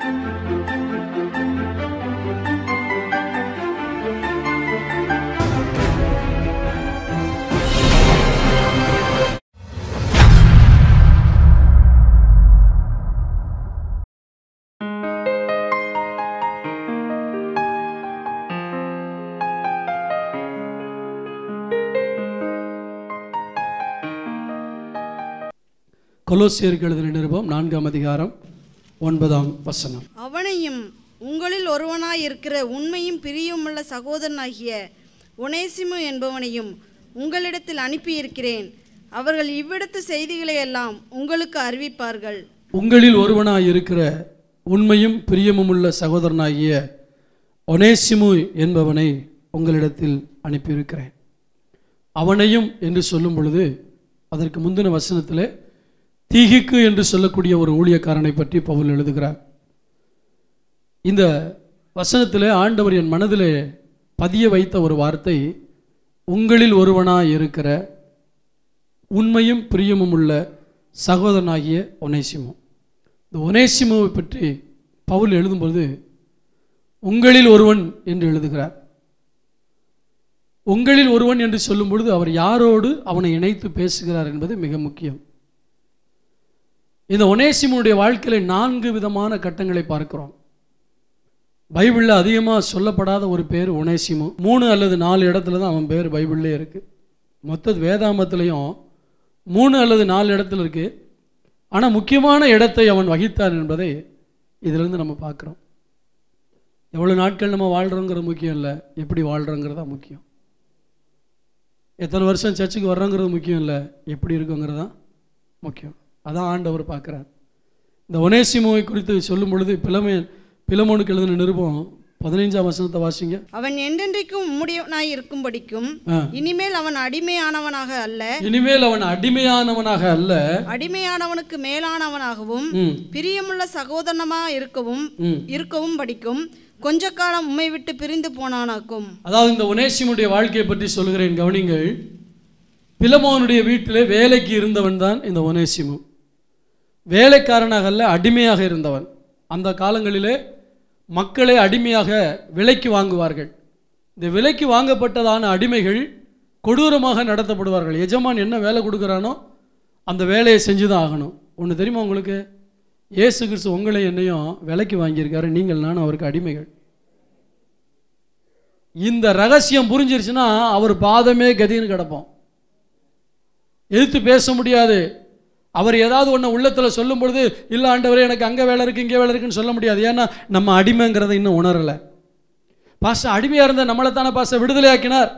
கொலோசியருக்கு எழுதின நிருபம் 4ஆம் அதிகாரம் 9ஆம் வசனம். அவனையும் உங்களில் ஒருவனாயிருக்கிற உண்மையும் பிரியமுள்ள சகோதரனாகிய ஒனேசிமு என்பவனையும் உங்களிடத்தில் அனுப்பியிருக்கிறேன். அவர்கள் இவ்விடத்து செய்திகளை எல்லாம் உங்களுக்கு அறிவிப்பார்கள். உங்களில் ஒருவனாயிருக்கிற உண்மையும் பிரியமுள்ள சகோதரனாகிய ஒனேசிமு என்பவனை உங்களிடத்தில் அனுப்பியிருக்கிறேன். அவனையும் என்று சொல்லும் பொழுது அதற்கு முந்தின வசனத்தில் தீகிக்கு என்று சொல்லக்கூடிய ஒரு ஊழியக்காரனை பற்றி பவுல் எழுதுகிறார். இந்த வசனத்தில் ஆண்டவர் என் மனதிலே பதிய வைத்த ஒரு வார்த்தை, உங்களில் ஒருவனாய் இருக்கிற உண்மையும் பிரியமும் உள்ள சகோதரனாகிய ஒனேசிமு. இந்த ஒனேசிமுவை பற்றி பவுல் எழுதும்போது உங்களில் ஒருவன் என்று எழுதுகிறார். உங்களில் ஒருவன் என்று சொல்லும் பொழுது அவர் யாரோடு அவனை இணைத்து பேசுகிறார் என்பது மிக முக்கியம். இந்த ஒனேசிமுடைய வாழ்க்கையில் 4 விதமான கட்டங்களை பார்க்கிறோம். பைபிளில் அதிகமாக சொல்லப்படாத ஒரு பேர் ஒனேசிமு. 3 அல்லது 4 இடத்துல தான் அவன் பேர் பைபிள்லே இருக்குது. மொத்த வேதாமத்திலையும் 3 அல்லது 4 இடத்துல இருக்குது. ஆனால் முக்கியமான இடத்தை அவன் வகித்தான் என்பதை இதிலிருந்து நம்ம பார்க்குறோம். எவ்வளோ நாட்கள் நம்ம வாழ்கிறோங்கிறது முக்கியம் இல்லை, எப்படி வாழ்கிறோங்கிறது தான் முக்கியம். எத்தனை வருஷம் சர்ச்சுக்கு வர்றோங்கிறது முக்கியம் இல்லை, எப்படி இருக்குங்கிறது தான் முக்கியம். அதான் ஆண்டவர் பார்க்குறார். இந்த ஒனேசிமுவை குறித்து சொல்லும் பொழுது பிலமோனுக்கு எழுதின நிருபம் 15ஆம் வசனத்தை வாசிங்க. அவன் என்றென்றைக்கும் உம்முடையவனாய் இருக்கும்படிக்கும் இனிமேல் அவன் அடிமையானவனாக அல்ல அடிமையானவனுக்கு மேலானவனாகவும் பிரியமுள்ள சகோதரனமா இருக்கவும் படிக்கும் கொஞ்ச காலம் உம்மை விட்டு பிரிந்து போனானாக்கும். அதாவது இந்த ஒனேசிமுடைய வாழ்க்கையை பற்றி சொல்கிறேன், கவனிங்கள். பிலமோனுடைய வீட்டிலே வேலைக்கு இருந்தவன் தான் இந்த ஒனேசிமு. வேலைக்காரனாக அல்ல, அடிமையாக இருந்தவன். அந்த காலங்களிலே மக்களை அடிமையாக விலைக்கு வாங்குவார்கள். இந்த விலைக்கு வாங்கப்பட்டதான அடிமைகள் கொடூரமாக நடத்தப்படுவார்கள். எஜமான் என்ன வேலை கொடுக்குறானோ அந்த வேலையை செஞ்சு தான் ஆகணும். ஒன்று தெரியுமா உங்களுக்கு? இயேசு கிறிஸ்து உங்களை என்னையும் விலைக்கு வாங்கியிருக்காரு, நீங்கள் நானும் அவருக்கு அடிமைகள். இந்த ரகசியம் புரிஞ்சிருச்சுன்னா அவர் பாதமே கதின்னு கிடப்போம், எதிர்த்து பேச முடியாது. அவர் ஏதாவது ஒன்று உள்ளத்தில் சொல்லும் பொழுது, இல்லை ஆண்டவரே எனக்கு அங்கே வேலை இருக்குது இங்கே வேலை இருக்குன்னு சொல்ல முடியாது. ஏன்னா நம்ம அடிமைங்கிறத இன்னும் உணரலை. பாஸ்டர் அடிமையாக இருந்த நம்மளை தானே பாஸ்டர் விடுதலையாக்கினார்.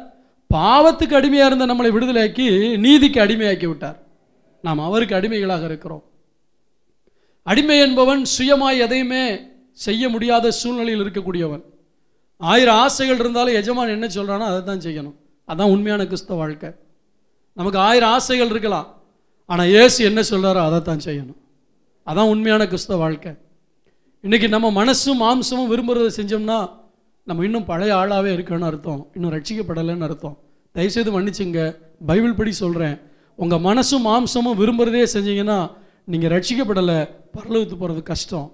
பாவத்துக்கு அடிமையாக இருந்த நம்மளை விடுதலையாக்கி நீதிக்கு அடிமையாக்கி விட்டார். நாம் அவருக்கு அடிமைகளாக இருக்கிறோம். அடிமை என்பவன் சுயமாய் எதையுமே செய்ய முடியாத சூழ்நிலையில் இருக்கக்கூடியவன். 1000 ஆசைகள் இருந்தாலும் எஜமான் என்ன சொல்கிறானோ அதை தான் செய்யணும். அதுதான் உண்மையான கிறிஸ்தவ வாழ்க்கை. நமக்கு 1000 ஆசைகள் இருக்கலாம், ஆனால் இயேசு என்ன சொல்கிறாரோ அதை தான் செய்யணும். அதான் உண்மையான கிறிஸ்தவ வாழ்க்கை. இன்றைக்கி நம்ம மனசும் மாம்சமும் விரும்புகிறத செஞ்சோம்னா நம்ம இன்னும் பழைய ஆளாகவே இருக்கணும்னு அர்த்தம், இன்னும் ரட்சிக்கப்படலைன்னு அர்த்தம். தயவுசெய்து மன்னிச்சுங்க, பைபிள் படி சொல்கிறேன். உங்கள் மனசும் மாம்சமும் விரும்புகிறதே செஞ்சீங்கன்னா நீங்கள் ரட்சிக்கப்படலை, பரலோகத்துக்கு போகிறது கஷ்டம்.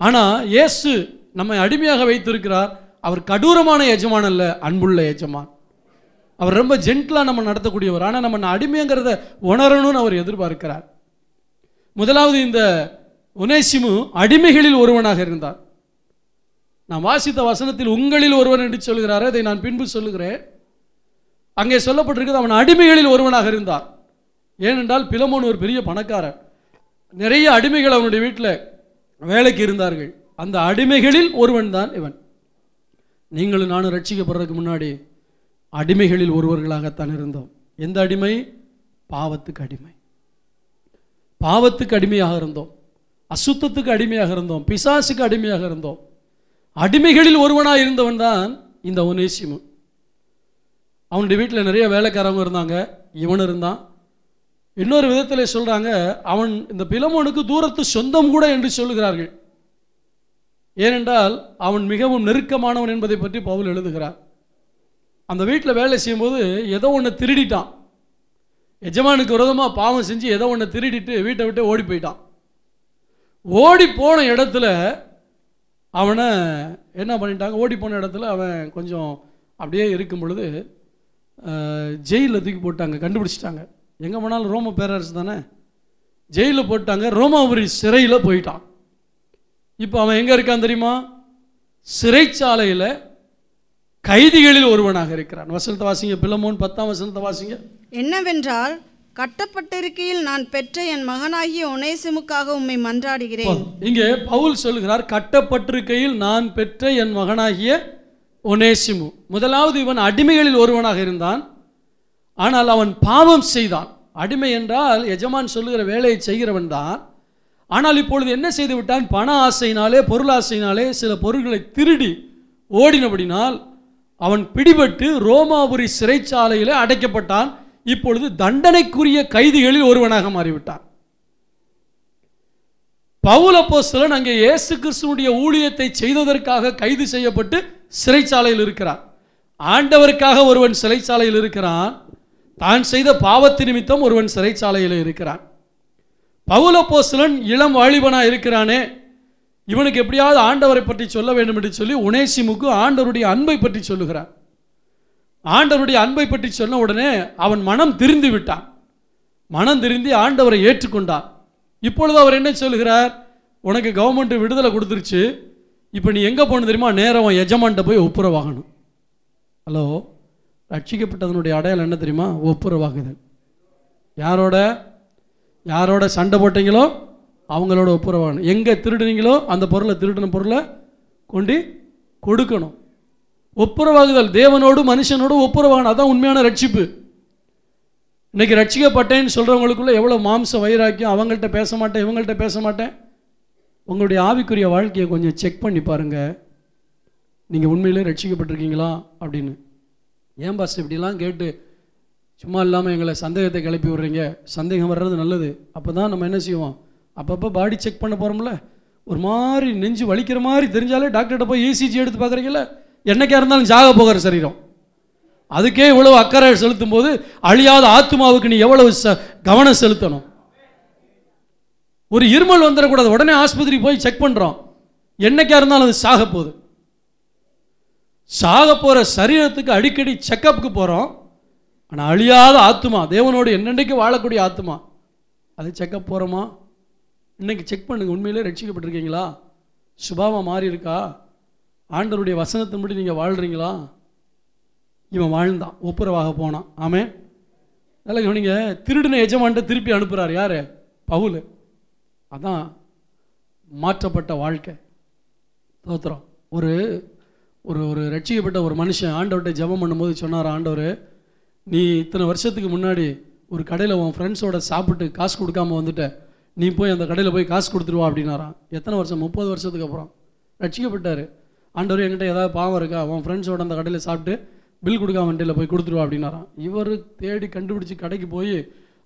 ஆனால் இயேசு நம்மை அடிமையாக வைத்திருக்கிறார். அவர் கடூரமான எஜமான் அல்ல, அன்புள்ள எஜமான். அவர் ரொம்ப ஜென்டிலாக நம்ம நடத்தக்கூடியவர். ஆனால் நம்ம அடிமைங்கிறத உணரணும்னு அவர் எதிர்பார்க்கிறார். முதலாவது, இந்த ஒனேசிமு அடிமைகளில் ஒருவனாக இருந்தார். நான் வாசித்த வசனத்தில் உங்களில் ஒருவன் என்று சொல்கிறார், அதை நான் பின்பு சொல்லுகிறேன். அங்கே சொல்லப்பட்டிருக்கிறது அவன் அடிமைகளில் ஒருவனாக இருந்தார். ஏனென்றால் பிலமோன் ஒரு பெரிய பணக்காரர், நிறைய அடிமைகள் அவனுடைய வீட்டில் வேலைக்கு இருந்தார்கள். அந்த அடிமைகளில் ஒருவன் தான் இவன். நீங்களும் நானும் ரட்சிக்கப்படுறதுக்கு முன்னாடி அடிமைகளில் ஒருவர்களாகத்தான் இருந்தோம். எந்த அடிமை? பாவத்துக்கு அடிமை. பாவத்துக்கு அடிமையாக இருந்தோம், அசுத்தத்துக்கு அடிமையாக இருந்தோம், பிசாசுக்கு அடிமையாக இருந்தோம். அடிமைகளில் ஒருவனாக இருந்தவன் தான் இந்த ஒனேசிமு. அவனுடைய வீட்டில் நிறைய வேலைக்காரங்க இருந்தாங்க, இவன் இருந்தான். இன்னொரு விதத்தில் சொல்கிறாங்க, அவன் இந்த பிலமோனுக்கு தூரத்து சொந்தம் கூட என்று சொல்லுகிறார்கள். ஏனென்றால் அவன் மிகவும் நெருக்கமானவன் என்பதை பற்றி பவுல் எழுதுகிறார். அந்த வீட்டில் வேலை செய்யும்போது ஏதோ ஒன்று திருடிட்டான். எஜமானுக்கு விரோதமாக பாவம் செஞ்சு ஏதோ ஒன்று திருடிட்டு வீட்டை விட்டு ஓடி போயிட்டான். ஓடி போன இடத்துல அவனை என்ன பண்ணிட்டாங்க, ஓடி போன இடத்துல அவன் கொஞ்சம் அப்படியே இருக்கும் பொழுது ஜெயிலில் தூக்கி போட்டாங்க, கண்டுபிடிச்சிட்டாங்க. எங்கே போனாலும் ரோம பேரரசு தானே, ஜெயிலில் போட்டாங்க. ரோமாபுரி சிறையில் போயிட்டான். இப்போ அவன் எங்கே இருக்கான் தெரியுமா? சிறைச்சாலையில் கைதிகளில் ஒருவனாக இருக்கிறான். வசனத்தை வாசிங்க, பிலமோன் 10ஆம் வசனத்தை வாசிங்க. என்னவென்றால், கட்டப்பட்டிருக்கையில் நான் பெற்ற என் மகனாகிய ஒனேசிமுக்காக உம்மை மன்றாடுகிறேன். இங்கே பவுல் சொல்லுகிறார், கட்டப்பட்டிருக்கையில் நான் பெற்ற என் மகனாகிய ஒனேசிமு. முதலாவது இவன் அடிமைகளில் ஒருவனாக இருந்தான், ஆனால் அவன் பாவம் செய்தான். அடிமை என்றால் எஜமான் சொல்லுகிற வேலையை செய்கிறவன் தான். ஆனால் இப்பொழுது என்ன செய்து விட்டான்? பண ஆசையினாலே, பொருளாசையினாலே சில பொருள்களை திருடி ஓடினபடினால் அவன் பிடிபட்டு ரோமாபுரி சிறைச்சாலையிலே அடைக்கப்பட்டான். இப்பொழுது தண்டனைக்குரிய கைதிகளில் ஒருவனாக மாறிவிட்டான். பவுல் அப்போஸ்தலன் அங்கே இயேசு கிறிஸ்துவுடைய ஊழியத்தை செய்ததற்காக கைது செய்யப்பட்டு சிறைச்சாலையில் இருக்கிறார். ஆண்டவருக்காக ஒருவன் சிறைச்சாலையில் இருக்கிறான், தான் செய்த பாவத்து நிமித்தம் ஒருவன் சிறைச்சாலையில் இருக்கிறான். பவுல் அப்போஸ்தலன் இளம் வாலிபனா இருக்கிறானே, இவனுக்கு எப்படியாவது ஆண்டவரை பற்றி சொல்ல வேண்டும் என்று சொல்லி ஒனேசிமுக்கு ஆண்டவருடைய அன்பை பற்றி சொல்லுகிறார். ஆண்டவருடைய அன்பை பற்றி சொன்ன உடனே அவன் மனம் திரிந்து விட்டான். மனம் திருந்தி ஆண்டவரை ஏற்றுக்கொண்டான். இப்பொழுது அவர் என்ன சொல்கிறார்? உனக்கு கவர்மெண்ட் விடுதலை கொடுத்துருச்சு, இப்போ நீ எங்கே போகணும் தெரியுமா? நேரம் எஜமான்ட்ட போய் ஒப்புரவாகணும். ஹலோ, ரட்சிக்கப்பட்டதனுடைய அடையாளம் என்ன தெரியுமா? ஒப்புரவாகுதல். யாரோட யாரோட சண்டை போட்டீங்களோ அவங்களோட ஒப்புரவாகணும். எங்கே திருடுனீங்களோ அந்த பொருளை, திருடின பொருளை கொண்டு கொடுக்கணும். ஒப்புரவாகுதல், தேவனோடு மனுஷனோடு ஒப்புரவாகணும். அதான் உண்மையான ரட்சிப்பு. இன்னைக்கு ரட்சிக்கப்பட்டேன்னு சொல்கிறவங்களுக்குள்ள எவ்வளோ மாம்ச வைராக்கியம். அவங்கள்ட்ட பேச மாட்டேன், இவங்கள்ட்ட பேச மாட்டேன். உங்களுடைய ஆவிக்குரிய வாழ்க்கையை கொஞ்சம் செக் பண்ணி பாருங்கள், நீங்கள் உண்மையிலே ரட்சிக்கப்பட்டிருக்கீங்களா அப்படின்னு. ஏன் பாஸ்டர் இப்படிலாம் கேட்டு சும்மா இல்லாமல் எங்களை சந்தேகத்தை கிளப்பி விடுறீங்க? சந்தேகம் வர்றது நல்லது. அப்போ தான் நம்ம என்ன செய்வோம், அப்பப்போ பாடி செக் பண்ண போகிறோம்ல. ஒரு மாதிரி நெஞ்சு வலிக்கிற மாதிரி தெரிஞ்சாலே டாக்டர்கிட்ட போய் ECG எடுத்து பார்க்குறீங்கள. என்னைக்கா இருந்தாலும் ஜாக போகிற சரீரம், அதுக்கே இவ்வளவு அக்கறை செலுத்தும் போது அழியாத ஆத்மாவுக்கு நீ எவ்வளவு கவனம் செலுத்தணும். ஒரு இருமல் வந்துடக்கூடாது, உடனே ஆஸ்பத்திரி போய் செக் பண்ணுறோம். என்னைக்கா இருந்தாலும் அது சாக போகுது. சாக போகிற சரீரத்துக்கு அடிக்கடி செக்கப்புக்கு போகிறோம். ஆனால் அழியாத ஆத்மா, தேவனோடு என்னென்னைக்கு வாழக்கூடிய ஆத்மா, அது செக்கப் போகிறோமா? இன்னைக்கு செக் பண்ணுங்க, உண்மையிலே ரட்சிக்கப்பட்டிருக்கீங்களா? சுபாவம் மாறி இருக்கா? ஆண்டவருடைய வசனத்தின்படி நீங்கள் வாழ்கிறீங்களா? இவன் வாழ்ந்தான், ஒப்புரவாக போனான். ஆமே. நல்லா கவனிங்க, திருடின எஜமான்ட்ட திருப்பி அனுப்புகிறார் யார்? பவுல். அதான் மாற்றப்பட்ட வாழ்க்கை. தோத்திரம். ஒரு ஒரு ஒரு ரட்சிக்கப்பட்ட ஒரு மனுஷன் ஆண்டவர்கிட்ட ஜெபம் பண்ணும்போது சொன்னார், ஆண்டவர், நீ இத்தனை வருஷத்துக்கு முன்னாடி ஒரு கடையில் உன் ஃப்ரெண்ட்ஸோட சாப்பிட்டு காசு கொடுக்காமல் வந்துட்ட, நீ போய் அந்த கடையில் போய் காசு கொடுத்துருவா அப்படின்னாரான். எத்தனை வருஷம்? 30 வருஷத்துக்கு அப்புறம் ரட்சிக்கப்பட்டார். ஆண்டவர், என்கிட்ட ஏதாவது பாவம் இருக்கா? உன் ஃப்ரெண்ட்ஸோட அந்த கடையில் சாப்பிட்டு பில் கொடுக்காம வண்டியில் போய் கொடுத்துருவா அப்படின்னாரான். இவர் தேடி கண்டுபிடிச்சி கடைக்கு போய்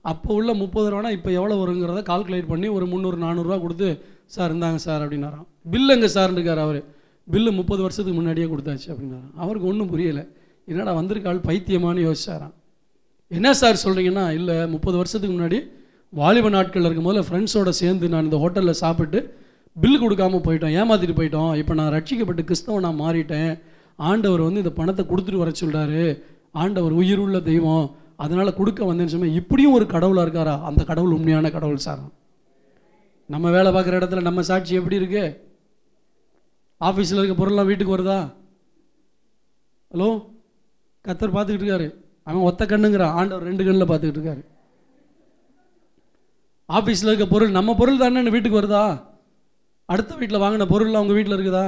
அப்போ உள்ள 30 ரூபானா இப்போ எவ்வளோ வருங்கிறத கால்குலேட் பண்ணி ஒரு 300-400 கொடுத்து, சார் இருந்தாங்க சார் அப்படின்னாரான். பில் எங்கே சார்ன்னு இருக்கார் அவர். பில்லு 30 வருஷத்துக்கு முன்னாடியே கொடுத்தாச்சு அப்படின்னாரான். அவருக்கு ஒன்றும் புரியலை, என்னடா வந்திருக்காள் பைத்தியமானு யோசிச்சாரான். என்ன சார் சொல்கிறீங்கன்னா, இல்லை 30 வருஷத்துக்கு முன்னாடி வாலிப நாட்கள் இருக்கும் போது ஃப்ரெண்ட்ஸோடு சேர்ந்து நான் இந்த ஹோட்டலில் சாப்பிட்டு பில் கொடுக்காமல் போயிட்டோம், ஏமாற்றிட்டு போயிட்டோம். இப்போ நான் ரட்சிக்கப்பட்டு கிறிஸ்தவன் நான் மாறிட்டேன். ஆண்டவர் இந்த பணத்தை கொடுத்துட்டு வர சொல்கிறாரு. ஆண்டவர் உயிருள்ள தெய்வம், அதனால் கொடுக்க வந்தேன்னு சொன்னால் இப்படியும் ஒரு கடவுளாக இருக்காரா? அந்த கடவுள் உண்மையான கடவுள் சார். நம்ம வேலை பார்க்குற இடத்துல நம்ம சாட்சி எப்படி இருக்கு? ஆஃபீஸில் இருக்க பொருள்லாம் வீட்டுக்கு வருதா? ஹலோ, கர்த்தர் பார்த்துக்கிட்டு இருக்காரு. அவன் ஒத்த கண்ணுங்கிறான், ஆண்டவர் 2 கண்ணில் பார்த்துக்கிட்டு இருக்காரு. ஆஃபீஸில் இருக்க பொருள் நம்ம பொருள் தானே வீட்டுக்கு வருதா? அடுத்த வீட்டில் வாங்கின பொருள்லாம் அவங்க வீட்டில் இருக்குதா?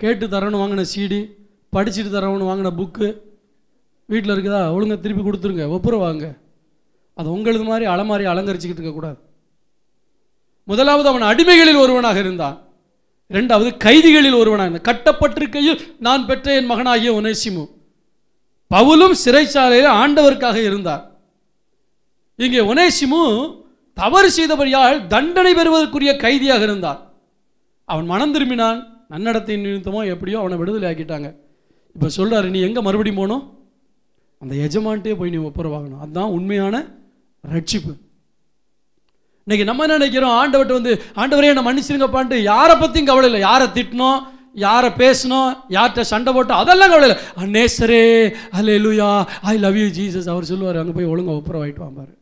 கேட்டு தரணும் வாங்கின CD, படிச்சுட்டு தரவனு வாங்கின புக்கு வீட்டில் இருக்குதா? ஒழுங்காக திருப்பி கொடுத்துருங்க, ஒப்புரவாங்க. அது உங்களது மாதிரி அலமாரி அலங்கரிச்சுக்கிட்டு இருக்கக்கூடாது. முதலாவது அவன் அடிமைகளில் ஒருவனாக இருந்தான். இரண்டாவது கைதிகளில் ஒருவனாக இருந்தான். கட்டப்பட்டிருக்கையில் நான் பெற்ற என் மகனாகிய ஒனேசிமு. பவுலும் சிறைச்சாலையில் ஆண்டவருக்காக இருந்தார். இங்கே ஒனேசிமு தவறு செய்தபடியால் தண்டனை பெறுவதற்குரிய கைதியாக இருந்தார். அவன் மனம் திரும்பினான், நன்னடத்தின் நிமித்தமோ எப்படியோ அவனை விடுதலை ஆக்கிட்டாங்க. இப்போ சொல்கிறாரு, நீ எங்கே மறுபடியும் போகணும்? அந்த எஜமான்ட்டே போய் நீ ஒப்புரவாகணும். அதுதான் உண்மையான ரட்சிப்பு. இன்னைக்கு நம்ம என்ன நினைக்கிறோம், ஆண்டவர்கிட்ட வந்து ஆண்டவரே என்ன மன்னிச்சிருங்கப்பான்ட்டு யாரை பற்றியும் கவலை இல்லை. யாரை திட்டணும், யாரை பேசணும், யார்கிட்ட சண்டை போட்டோம், அதெல்லாம் கவலை இல்லை. அன்னேசரே அல்லேலூயா ஐ லவ் யூ ஜீசஸ் அவர் சொல்லுவார். அங்கே போய் ஒழுங்கா ஒப்புரவாயிட்டு வாம்பார்.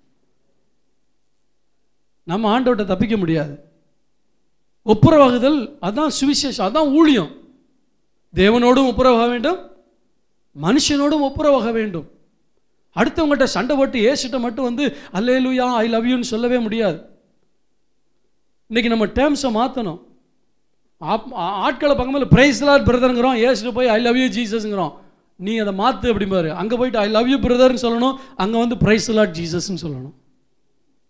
நம்ம ஆண்டவர்கிட்ட தப்பிக்க முடியாது. ஒப்புரவாகுதல் அதான் சுவிசேஷம், அதான் ஊழியம். தேவனோடும் ஒப்புரவாக வேண்டும், மனுஷனோடும் ஒப்புரவாக வேண்டும். அடுத்தவங்ககிட்ட சண்டை போட்டு ஏசிட்ட மட்டும் வந்து அல்லேலூயா ஐ லவ் யூன்னு சொல்லவே முடியாது. இன்னைக்கு நம்ம டேர்ம்ஸை மாற்றணும். ஆட்களை பக்கத்தில் பிரைஸ் லார்ட் பிரதருங்கிறோம், ஏசிட்டு போய் ஐ லவ் யூ ஜீசஸ்ங்கிறோம். நீ அதை மாற்று அப்படிம்பாரு. அங்கே போயிட்டு ஐ லவ் யூ பிரதர்னு சொல்லணும், அங்கே வந்து பிரைஸ் லார்ட் ஜீசஸ்ன்னு சொல்லணும்.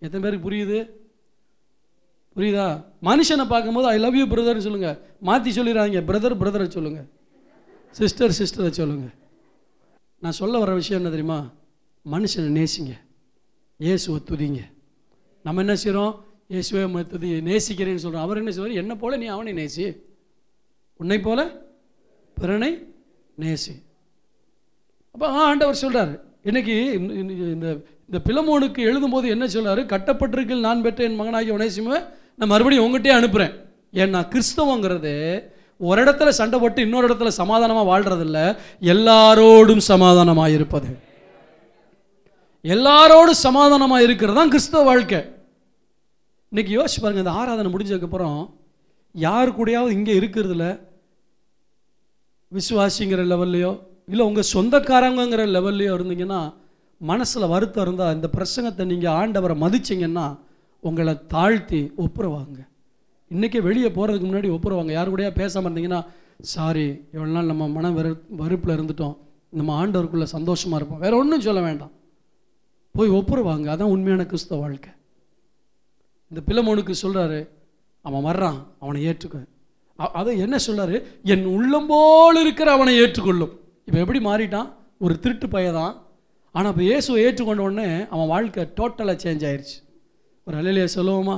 எத்தனை பேருக்கு புரியுது? புரியுதா? மனுஷனை பார்க்கும்போது ஐ லவ் யூ பிரதர்னு சொல்லுங்க, மாற்றி சொல்லிடுறாங்க. பிரதரை சொல்லுங்க, சிஸ்டரை சொல்லுங்க. நான் சொல்ல வர விஷயம் என்ன தெரியுமா? மனுஷனை நேசிங்க, இயேசுவை துதிங்க. நம்ம என்ன செய்கிறோம்? இயேசுவை துதி நேசிக்கிறேன்னு சொல்கிறோம். அவர் என்ன சொல்வார்? என்னை போல நீ அவனை நேசி, உன்னை போல பிறனை நேசி. அப்போ ஆண்டவர் சொல்கிறார். இன்னைக்கு இந்த பிலமோனுக்கு எழுதும்போது என்ன சொல்றாரு? கட்டப்பட்டிருக்கில் நான் பெற்ற என் மகனாகிய ஒனேசிமுவை நான் மறுபடியும் உங்ககிட்டே அனுப்புகிறேன். ஏன்னா கிறிஸ்தவங்கிறது ஒரு இடத்துல சண்டை போட்டு இன்னொரு இடத்துல சமாதானமாக வாழ்றதில்ல, எல்லாரோடும் சமாதானமாக இருப்பது. எல்லாரோடும் சமாதானமாக இருக்கிறது தான் கிறிஸ்தவ வாழ்க்கை. இன்னைக்கு யோசிச்சு பாருங்க, இந்த ஆராதனை முடிஞ்சதுக்கப்புறம் யாரு கூடயாவது இங்கே இருக்கிறதுல விசுவாசிங்கிற லெவல்லையோ இல்லை உங்கள் சொந்தக்காரங்கிற லெவல்லையோ இருந்தீங்கன்னா, மனசில் வருத்தம் இருந்தால் இந்த பிரசங்கத்தை நீங்கள் ஆண்டவரை மதிச்சிங்கன்னா உங்களை தாழ்த்தி ஒப்புரவாங்க. இன்றைக்கி வெளியே போகிறதுக்கு முன்னாடி ஒப்புரவாங்க. யாரு கூடயா பேசாமல் இருந்தீங்கன்னா, சாரி எவ்வளோ நாள் நம்ம மன வெறுப்பில் இருந்துட்டோம், நம்ம ஆண்டவருக்குள்ளே சந்தோஷமாக இருப்போம், வேறு ஒன்றும் சொல்ல வேண்டாம், போய் ஒப்புரவாங்க. அதான் உண்மையான கிறிஸ்தவ வாழ்க்கை. இந்த பிலமோனுக்கு சொல்கிறாரு, அவன் வர்றான், அவனை ஏற்றுக்க. அதை என்ன சொல்கிறாரு? என் உள்ளம் போல் இருக்கிற அவனை ஏற்றுக்கொள்ளும். இப்போ எப்படி மாறிட்டான்? ஒரு திருட்டு பையதான். ஆனால் இப்போ இயேசுவை ஏற்றுக்கொண்ட உடனே அவன் வாழ்க்கை டோட்டலாக சேஞ்ச் ஆயிடுச்சு. ஒரு அல்லேலூயா சொல்லுவோமா?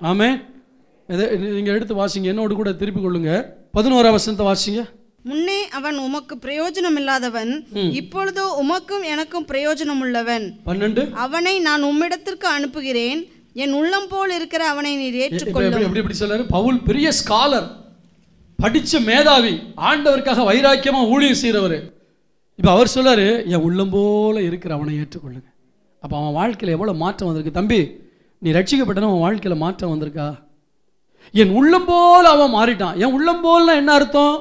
ஆமே. நீங்கள் எடுத்து வாசிங்க, என்னோடு கூட திருப்பி கொள்ளுங்க. 11ஆம் வசனத்தை வாசிங்க. முன்னே அவன் உமக்கு பிரயோஜனம் இல்லாதவன், இப்பொழுதோ உமக்கும் எனக்கும் பிரயோஜனம் உள்ளவன். 12 அவனை நான் உம்மிடத்திற்கு அனுப்புகிறேன், என் உள்ளம் போல் இருக்கிற அவனை நீர் ஏற்றுக்கொள்ளும். எப்படி சொல்றாரு? பவுல் பெரிய ஸ்காலர், படிச்ச மேதாவி, ஆண்டவருக்காக வைராக்கியமா ஊழியம் செய்கிறவர். இப்போ அவர் சொல்றாரு, என் உள்ளம் போல இருக்கிற அவனை ஏற்றுக்கொள்ளுங்க. அப்போ அவன் வாழ்க்கையில் எவ்வளோ மாற்றம் வந்திருக்கு. தம்பி, நீ ரட்சிக்கப்பட்டனா அவன் வாழ்க்கையில் மாற்றம் வந்திருக்கா? என் உள்ளம் போல் அவன் மாறிட்டான். என் உள்ளம் போல்னா என்ன அர்த்தம்?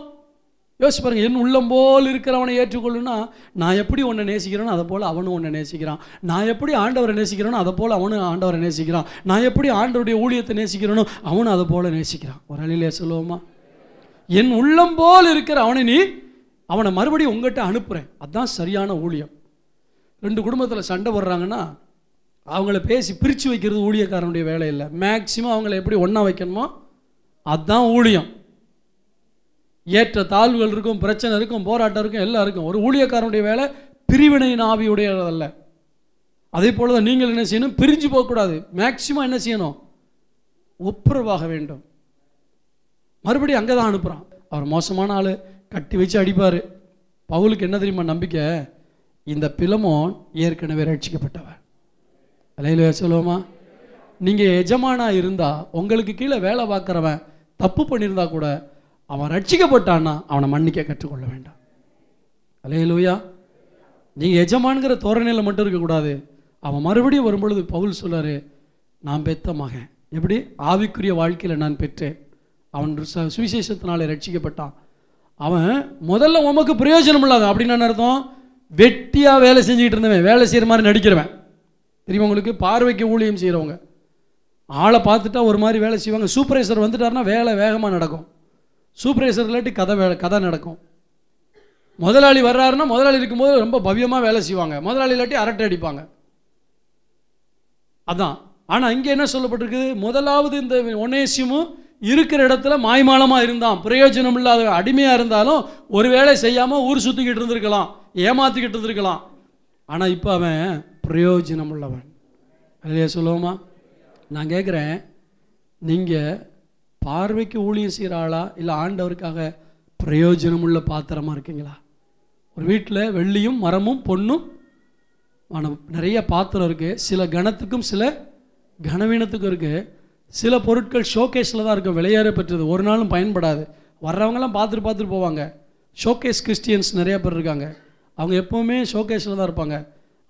யோசிச்சு பாருங்க. என் உள்ளம் போல் இருக்கிறவனை ஏற்றுக்கொள்ளுன்னா, நான் எப்படி உன்னை நேசிக்கிறேனோ அதை போல் அவனும் உன்னை நேசிக்கிறான். நான் எப்படி ஆண்டவரை நேசிக்கிறேனோ அதை போல் அவனும் ஆண்டவரை நேசிக்கிறான். நான் எப்படி ஆண்டவருடைய ஊழியத்தை நேசிக்கிறேனோ அவனும் அதை போல் நேசிக்கிறான். ஒரு அழிலே சொல்லுவோமா? என் உள்ளம் போல் இருக்கிற அவனை மறுபடியும் உங்கள்கிட்ட அனுப்புகிறேன். அதுதான் சரியான ஊழியம். 2 குடும்பத்தில் சண்டை போடுறாங்கன்னா அவங்கள பேசி பிரித்து வைக்கிறது ஊழியக்காரனுடைய வேலை இல்லை. மேக்சிமம் அவங்கள எப்படி ஒன்றா வைக்கணுமோ அதுதான் ஊழியம். ஏற்ற தாழ்வுகள் இருக்கும், பிரச்சனை இருக்கும், போராட்டம் இருக்கும், எல்லாம் இருக்கும். ஒரு ஊழியக்காரனுடைய வேலை பிரிவினை ஆவியுடையதல்ல. அதே போல தான் நீங்கள் என்ன செய்யணும்? பிரிஞ்சு போகக்கூடாது. மேக்சிமம் என்ன செய்யணும்? ஒப்புரவாக வேண்டும். மறுபடியும் அங்கே தான் அனுப்புகிறான். அவர் மோசமான ஆள், கட்டி வச்சு அடிப்பார். பவுலுக்கு என்ன தெரியுமா நம்பிக்கை? இந்த பிலமோன் ஏற்கனவே ரட்சிக்கப்பட்டவன். அல்லேலூயா சொல்லுவோமா? நீங்கள் எஜமானாக இருந்தால் உங்களுக்கு கீழே வேலை பார்க்குறவன் தப்பு பண்ணியிருந்தா கூட அவன் ரட்சிக்கப்பட்டான்னா அவனை மன்னிக்க கற்றுக்கொள்ள வேண்டாம். அல்லேலூயா. நீங்கள் எஜமான்கிற தோரணையில் மட்டும் இருக்கக்கூடாது. அவன் மறுபடியும் வரும்பொழுது பவுல் சொல்கிறாரு, நான் பெத்த மகன், எப்படி ஆவிக்குரிய வாழ்க்கையில் நான் பெற்றேன், அவன் சுவிசேஷத்தினாலே ரட்சிக்கப்பட்டான். அவன் முதல்ல உமக்கு பிரயோஜனம் இல்லாத அப்படின்னு அர்த்தம், வெட்டியாக வேலை செஞ்சுக்கிட்டு இருந்தவன், வேலை செய்கிற மாதிரி நடிக்கிறவன். தெரியுமா உங்களுக்கு? பார்வைக்கு ஊழியம் செய்கிறவங்க ஆளை பார்த்துட்டா ஒரு மாதிரி வேலை செய்வாங்க. சூப்பர்வைசர் வந்துட்டாருன்னா வேலை வேகமாக நடக்கும். சூப்பர்வைசர் இல்லாட்டி கதை நடக்கும். முதலாளி வர்றாருன்னா முதலாளி இருக்கும்போது ரொம்ப பவ்யமாக வேலை செய்வாங்க, முதலாளி இல்லாட்டி அரட்டை அடிப்பாங்க. அதான். ஆனால் இங்கே என்ன சொல்லப்பட்டிருக்குது? முதலாவது இந்த ஒனேசிமும் இருக்கிற இடத்துல மாய்மாலமாக இருந்தான், பிரயோஜனம் இல்லாத அடிமையாக இருந்தாலும் ஒரு வேலை செய்யாமல் ஊர் சுற்றிக்கிட்டு இருந்திருக்கலாம், ஏமாற்றிக்கிட்டு இருந்திருக்கலாம். ஆனால் இப்போ அவன் பிரயோஜனம் உள்ளவன். இல்லையா சொல்லுவோமா? நான் கேட்குறேன், நீங்கள் பார்வைக்கு ஊழியம் செய்கிற ஆளா இல்லை ஆண்டவருக்காக பிரயோஜனம் உள்ள பாத்திரமாக இருக்கீங்களா? ஒரு வீட்டில் வெள்ளியும் மரமும் பொண்ணும் நிறைய பாத்திரம் இருக்குது. சில கணத்துக்கும் சில கனவீனத்துக்கும் இருக்குது. சில பொருட்கள் ஷோகேஸில் தான் இருக்கும், விலையேற பெற்றது, ஒரு நாளும் பயன்படாது. வர்றவங்கலாம் பார்த்துட்டு போவாங்க. ஷோகேஸ் கிறிஸ்டியன்ஸ் நிறையா பேர் இருக்காங்க. அவங்க எப்போவுமே ஷோகேஸில் தான் இருப்பாங்க.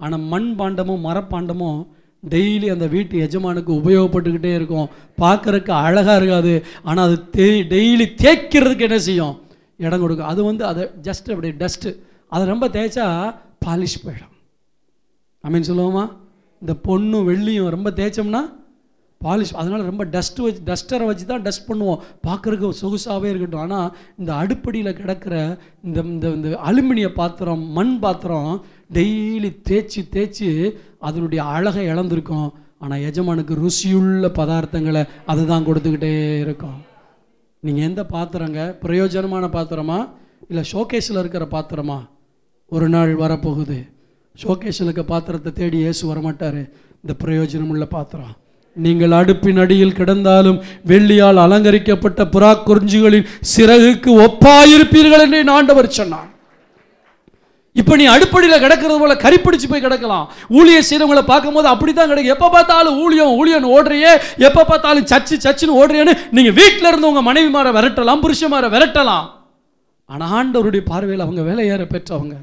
ஆனால் மண் பாண்டமும் மரப்பாண்டமும் டெய்லி அந்த வீட்டு எஜமானுக்கு உபயோகப்பட்டுக்கிட்டே இருக்கும். பார்க்குறதுக்கு அழகாக இருக்காது, ஆனால் அது டெய்லி தேய்க்கிறதுக்கு என்ன செய்யும், இடம் கொடுக்கும். அது அதை ஜஸ்ட் அப்படி டஸ்ட்டு, அதை ரொம்ப தேய்ச்சா பாலிஷ் போயிடும். ஐ சொல்லுவோமா, இந்த பொண்ணும் வெள்ளியும் ரொம்ப தேய்ச்சோம்னா பாலிஷ். அதனால் ரொம்ப டஸ்டரை வச்சு தான் டஸ்ட் பண்ணுவோம், பார்க்குறதுக்கு சொகுசாகவே இருக்கட்டும். ஆனால் இந்த அடுப்படியில் கிடக்கிற இந்த அலுமினிய பாத்திரம், மண் பாத்திரம் டெய்லி தேய்ச்சி அதனுடைய அழகை இழந்திருக்கும். ஆனால் எஜமானுக்கு ருசியுள்ள பதார்த்தங்களை அதுதான் கொடுத்துக்கிட்டே இருக்கும். நீங்கள் எந்த பாத்திரங்க, பிரயோஜனமான பாத்திரமா இல்லை ஷோகேஸில் இருக்கிற பாத்திரமா? ஒரு நாள் வரப்போகுது, ஷோகேஸில் இருக்க பாத்திரத்தை தேடி இயேசு வரமாட்டார். இந்த பிரயோஜனமுள்ள பாத்திரம். நீங்கள் அடுப்பின் அடியில் கிடந்தாலும் வெள்ளியால் அலங்கரிக்கப்பட்ட புறா குறிஞ்சிகளின் சிறகுக்கு ஒப்பாயிருப்பீர்கள் என்று ஆண்டவர் சொன்னார். இப்போ நீ அடுப்படியில் கிடக்கிறது போல கரிப்பிடிச்சு போய் கிடக்கலாம். ஊழிய செய்கிறவங்களை பார்க்கும்போது அப்படி தான் கிடைக்கும். எப்போ பார்த்தாலும் ஊழியம் ஓடுறியே, எப்போ பார்த்தாலும் சச்சுன்னு ஓடுறியேன்னு நீங்கள் வீட்டில் இருந்து உங்கள் மனைவி மாற விரட்டலாம், புருஷன் மாற விரட்டலாம். ஆனால் ஆண்டவருடைய பார்வையில் அவங்க வேலையேற பெற்றவங்க.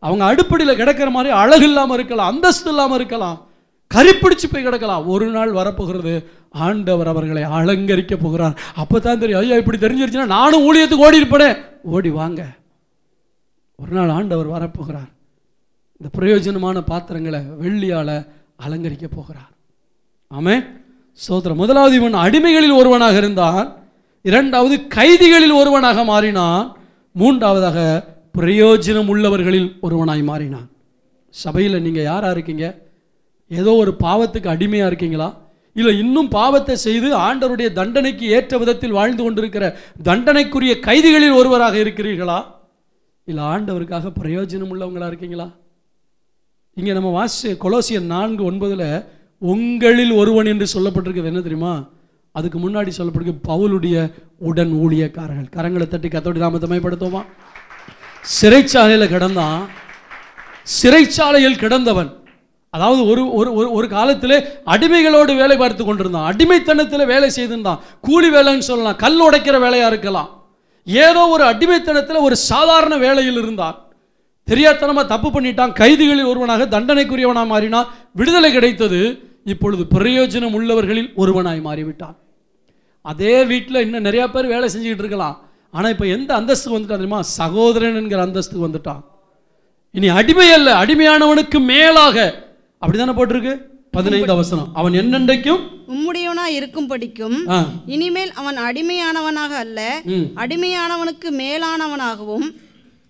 அவங்க அடுப்படியில் கிடக்கிற மாதிரி அழகு இல்லாமல் இருக்கலாம், அந்தஸ்து இல்லாமல் இருக்கலாம், கரிப்பிடிச்சு போய் கிடக்கலாம். ஒரு நாள் வரப்போகிறது, ஆண்டவர் அவர்களை அலங்கரிக்க போகிறார். அப்போ தான் தெரியும், ஐயா இப்படி தெரிஞ்சிருச்சுன்னா நானும் ஊழியத்துக்கு ஓடி இருப்பேனே. ஓடி வாங்க, ஒரு நாள் ஆண்டவர் வரப்போகிறார். இந்த பிரயோஜனமான பாத்திரங்களை வெள்ளியால் அலங்கரிக்க போகிறார். ஆமென், ஸ்தோத்திரம். முதலாவது இவன் அடிமைகளில் ஒருவனாக இருந்தான், இரண்டாவது கைதிகளில் ஒருவனாக மாறினான், மூன்றாவதாக பிரயோஜனம் உள்ளவர்களில் ஒருவனாய் மாறினான். சபையில் நீங்கள் யாராக இருக்கீங்க? ஏதோ ஒரு பாவத்துக்கு அடிமையாக இருக்கீங்களா? இல்லை இன்னும் பாவத்தை செய்து ஆண்டவருடைய தண்டனைக்கு ஏற்ற விதத்தில் வாழ்ந்து கொண்டிருக்கிற தண்டனைக்குரிய கைதிகளில் ஒருவராக இருக்கிறீர்களா? இல்லை ஆண்டவருக்காக பிரயோஜனம் உள்ளவங்களா இருக்கீங்களா? இங்கே நம்ம வாசி கொலோசியர் 4:9 உங்களில் ஒருவன் என்று சொல்லப்பட்டிருக்கிறது என்ன தெரியுமா? அதுக்கு முன்னாடி சொல்லப்பட்டிருக்கு பவுலுடைய உடன் ஊழியக்காரர்கள். கரங்களை தட்டி கர்த்தருடைய நாமத்தை மகிமைப்படுத்துவோமா? சிறைச்சாலையில் கிடந்தான். சிறைச்சாலையில் கிடந்தவன், அதாவது ஒரு காலத்தில் அடிமைகளோடு வேலை பார்த்து கொண்டிருந்தான். அடிமைத்தனத்தில் வேலை செய்திருந்தான். கூலி வேலைன்னு சொல்லலாம், கல் உடைக்கிற வேலையாக இருக்கலாம். ஏதோ ஒரு அடிமைத்தனத்தில் ஒரு சாதாரண வேலையில் இருந்தான். தெரியாதனமாக தப்பு பண்ணிட்டான். கைதிகளில் ஒருவனாக தண்டனைக்குரியவனாக மாறினான். விடுதலை கிடைத்தது. இப்பொழுது பிரயோஜனம் உள்ளவர்களில் ஒருவனாய் மாறிவிட்டான். அதே வீட்டில் இன்னும் நிறையா பேர் வேலை செஞ்சுக்கிட்டு இருக்கலாம். ஆனால் இப்போ எந்த அந்தஸ்துக்கு வந்துட்டான் தெரியுமா? சகோதரன் என்கிற அந்தஸ்துக்கு வந்துட்டான். இனி அடிமை அல்ல, அடிமையானவனுக்கு மேலாக. அப்படிதானே போட்டிருக்கு 15 வசனம். அவன் என்னென்றைக்கும் உம்முடையவனா இருக்கும் படிக்கும். இனிமேல் அவன் அடிமையானவனாக அல்ல, அடிமையானவனுக்கு மேலானவனாகவும்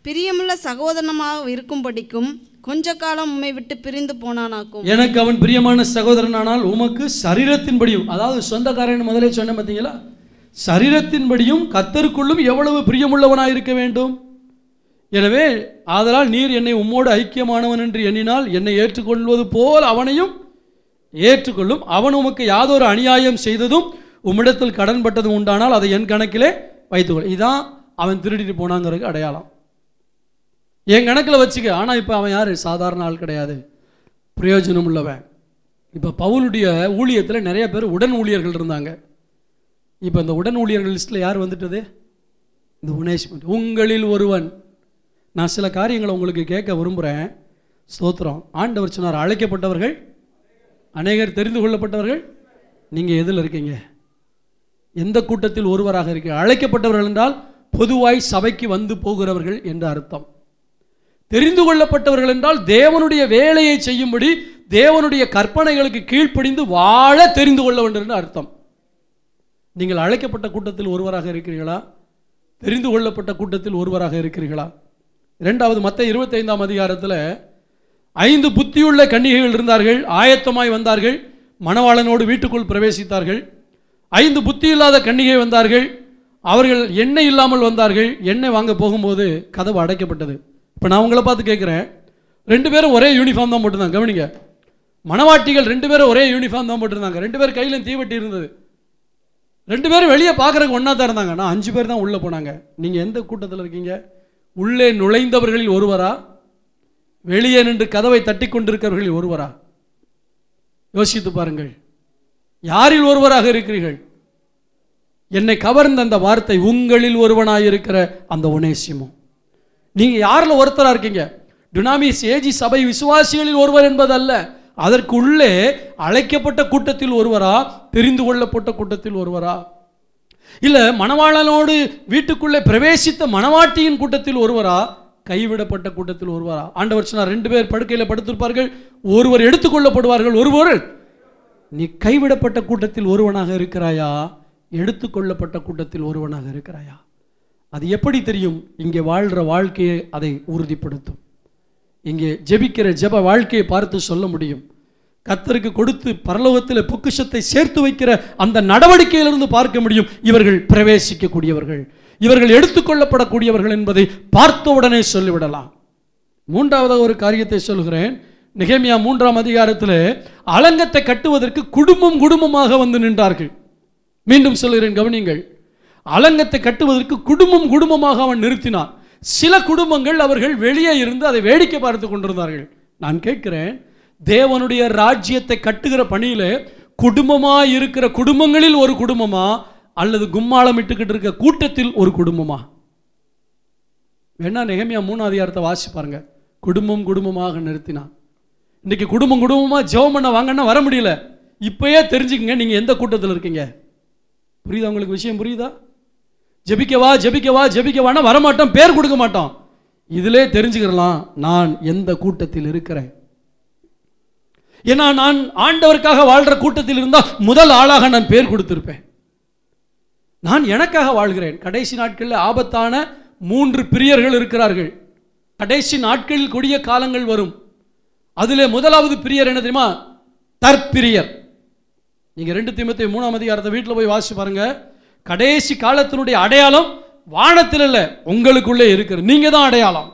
பிரியமுள்ள சகோதரனாக இருக்கும் படிக்கும் கொஞ்ச காலம் உம்மை விட்டு பிரிந்து போனானாக்கும். எனக்கு அவன் பிரியமான சகோதரனானால் உமக்கு சரீரத்தின்படியும், அதாவது சொந்தக்காரன் முதலே சொன்ன பார்த்தீங்களா, சரீரத்தின்படியும் கர்த்தருக்குள்ளும் எவ்வளவு பிரியமுள்ளவனாக இருக்க வேண்டும். எனவே ஆதலால் நீர் என்னை உம்மோடு ஐக்கியமானவன் என்று எண்ணினால் என்னை ஏற்றுக்கொள்வது போல் அவனையும் ஏற்றுக்கொள்ளும். அவன் உமக்கு யாதொரு அநியாயம் செய்ததும் உம்மிடத்தில் கடன்பட்டதும் உண்டானால் அதை என் கணக்கிலே வைத்துக்கொள். இதான் அவன் திருடிட்டு போனாங்கிறதுக்கு அடையாளம். என் கணக்கில் வச்சுக்க. ஆனால் இப்போ அவன் யார்? சாதாரண ஆள் கிடையாது, பிரயோஜனம் உள்ளவன். இப்போ பவுலுடைய ஊழியத்தில் நிறைய பேர் உடன் ஊழியர்கள் இருந்தாங்க. இப்போ இந்த உடன் ஊழியர்கள் லிஸ்ட்டில் யார் வந்துட்டது? இந்த உனேசிமும். உங்களில் ஒருவன். நான் சில காரியங்களை உங்களுக்கு கேட்க விரும்புகிறேன். ஸ்தோத்திரம். ஆண்டவர் சொன்னார் அழைக்கப்பட்டவர்கள் அநேகர், தெரிந்து கொள்ளப்பட்டவர்கள். நீங்கள் எதில் இருக்கீங்க? எந்த கூட்டத்தில் ஒருவராக இருக்கீங்க? அழைக்கப்பட்டவர்கள் என்றால் பொதுவாய் சபைக்கு வந்து போகிறவர்கள் என்ற அர்த்தம். தெரிந்து கொள்ளப்பட்டவர்கள் என்றால் தேவனுடைய வேலையை செய்யும்படி தேவனுடைய கற்பனைகளுக்கு கீழ்ப்படிந்து வாழ தெரிந்து கொள்ள வேண்டும் என்று அர்த்தம். நீங்கள் அழைக்கப்பட்ட கூட்டத்தில் ஒருவராக இருக்கிறீர்களா? தெரிந்து கொள்ளப்பட்ட கூட்டத்தில் ஒருவராக இருக்கிறீர்களா? இரண்டாவது மத்தேயு 25ஆம் அதிகாரத்தில் 5 புத்தியுள்ள கன்னிகைகள் இருந்தார்கள். ஆயத்தமாய் வந்தார்கள், மணவாளனோடு வீட்டுக்குள் பிரவேசித்தார்கள். 5 புத்தி இல்லாத கன்னிகை வந்தார்கள். அவர்கள் எண்ணெய் இல்லாமல் வந்தார்கள். எண்ணெய் வாங்க போகும்போது கதவு அடைக்கப்பட்டது. இப்போ நான் உங்களை பார்த்து கேட்குறேன், 2 பேரும் ஒரே யூனிஃபார்ம் தான் போட்டிருந்தாங்க. கவனிங்க, மணவாட்டிகள் 2 பேரும் ஒரே யூனிஃபார்ம் தான் போட்டிருந்தாங்க. 2 பேர் கையிலும் தீவட்டி இருந்தது. 2 பேரும் வெளியே பார்க்குறதுக்கு ஒன்றா தான் இருந்தாங்க. ஆனால் 5 பேர் தான் உள்ளே போனாங்க. நீங்கள் எந்த கூட்டத்தில் இருக்கீங்க? உள்ளே நுழைந்தவர்களில் ஒருவரா, வெளியே நின்று கதவை தட்டி கொண்டிருக்கிறவர்களில் ஒருவரா? யோசித்து பாருங்கள். யாரில் ஒருவராக இருக்கிறீர்கள்? என்னை கவர்ந்த அந்த வார்த்தை, உங்களில் ஒருவனாயிருக்கிற அந்த ஒனேசிமும். நீங்க யாரில் ஒருத்தரா இருக்கீங்க? டுனாமிஸ் ஏஜி சபை விசுவாசிகளில் ஒருவர் என்பது அல்ல, அதற்கு உள்ளே அழைக்கப்பட்ட கூட்டத்தில் ஒருவரா, தெரிந்து கொள்ளப்பட்ட கூட்டத்தில் ஒருவரா, இல்ல மணவாளனோடு வீட்டுக்குள்ளே பிரவேசித்த மணவாட்டியின் கூட்டத்தில் ஒருவரா, கைவிடப்பட்ட கூட்டத்தில் ஒருவரா? ஆண்டவர் சொன்னார், 2 பேர் படுக்கையில் படுத்திருப்பார்கள், ஒருவர் எடுத்துக்கொள்ளப்படுவார்கள், ஒருவர். நீ கைவிடப்பட்ட கூட்டத்தில் ஒருவனாக இருக்கிறாயா, எடுத்துக்கொள்ளப்பட்ட கூட்டத்தில் ஒருவனாக இருக்கிறாயா? அது எப்படி தெரியும்? இங்கே வாழ்கிற வாழ்க்கையை அதை உறுதிப்படுத்தும். இங்கே ஜெபிக்கிற ஜெப வாழ்க்கையை பார்த்து சொல்ல முடியும். கர்த்தருக்கு கொடுத்து பரலோகத்தில் பொக்கிஷத்தை சேர்த்து வைக்கிற அந்த நடவடிக்கையிலிருந்து பார்க்க முடியும், இவர்கள் பிரவேசிக்கக்கூடியவர்கள், இவர்கள் எடுத்துக்கொள்ளப்படக்கூடியவர்கள் என்பதை பார்த்தவுடனே சொல்லிவிடலாம். 3வது ஒரு காரியத்தை சொல்கிறேன். நெகேமியா 3ஆம் அதிகாரத்தில் அலங்கத்தை கட்டுவதற்கு குடும்பம் குடும்பமாக வந்து நின்றார்கள். மீண்டும் சொல்கிறேன், கவனிங்கள். அலங்கத்தை கட்டுவதற்கு குடும்பம் குடும்பமாக அவன் நிறுத்தினான். சில குடும்பங்கள் அவர்கள் வெளியே இருந்து அதை வேடிக்கை பார்த்து கொண்டிருந்தார்கள். நான் கேட்கிறேன், தேவனுடைய ராஜ்யத்தை கட்டுகிற பணியில குடும்பமாய் இருக்கிற குடும்பங்களில் ஒரு குடும்பமா, அல்லது கும்மாளம் இட்டுக்கிட்டு இருக்க கூட்டத்தில் ஒரு குடும்பமா? வேணா நெகேமியா 3ஆம் அதிகாரத்தை வாசி பாருங்க. குடும்பம் குடும்பமாக நிறுத்தினான். இன்னைக்கு குடும்பம் குடும்பமா ஜெபம் பண்ண வாங்கன்னா வர முடியல. இப்பயே தெரிஞ்சுக்கங்க நீங்க எந்த கூட்டத்தில் இருக்கீங்க. புரியுதா உங்களுக்கு? விஷயம் புரியுதா? ஜெபிக்கவா ஜெபிக்கவா ஜெபிக்கவானா வரமாட்டோம், பேர் கொடுக்க மாட்டோம். இதிலே தெரிஞ்சுக்கலாம் நான் எந்த கூட்டத்தில் இருக்கிறேன். ஏன்னா நான் ஆண்டவருக்காக வாழ்ற கூட்டத்தில் இருந்தால் முதல் ஆளாக நான் பேர் கொடுத்திருப்பேன். நான் எனக்காக வாழ்கிறேன். கடைசி நாட்களில் ஆபத்தான 3 பிரியர்கள் இருக்கிறார்கள். கடைசி நாட்களில் கொடிய காலங்கள் வரும். அதிலே முதலாவது பிரியர் என்ன தெரியுமா? தற்பிரியர். நீங்க 2 தீமோத்தேயு 3ஆம் அதிகாரத்தை வீட்டில் போய் வாசி பாருங்க. கடைசி காலத்தினுடைய அடையாளம் வானத்தில் இல்லை, உங்களுக்குள்ளே இருக்கிறது. நீங்க தான் அடையாளம்,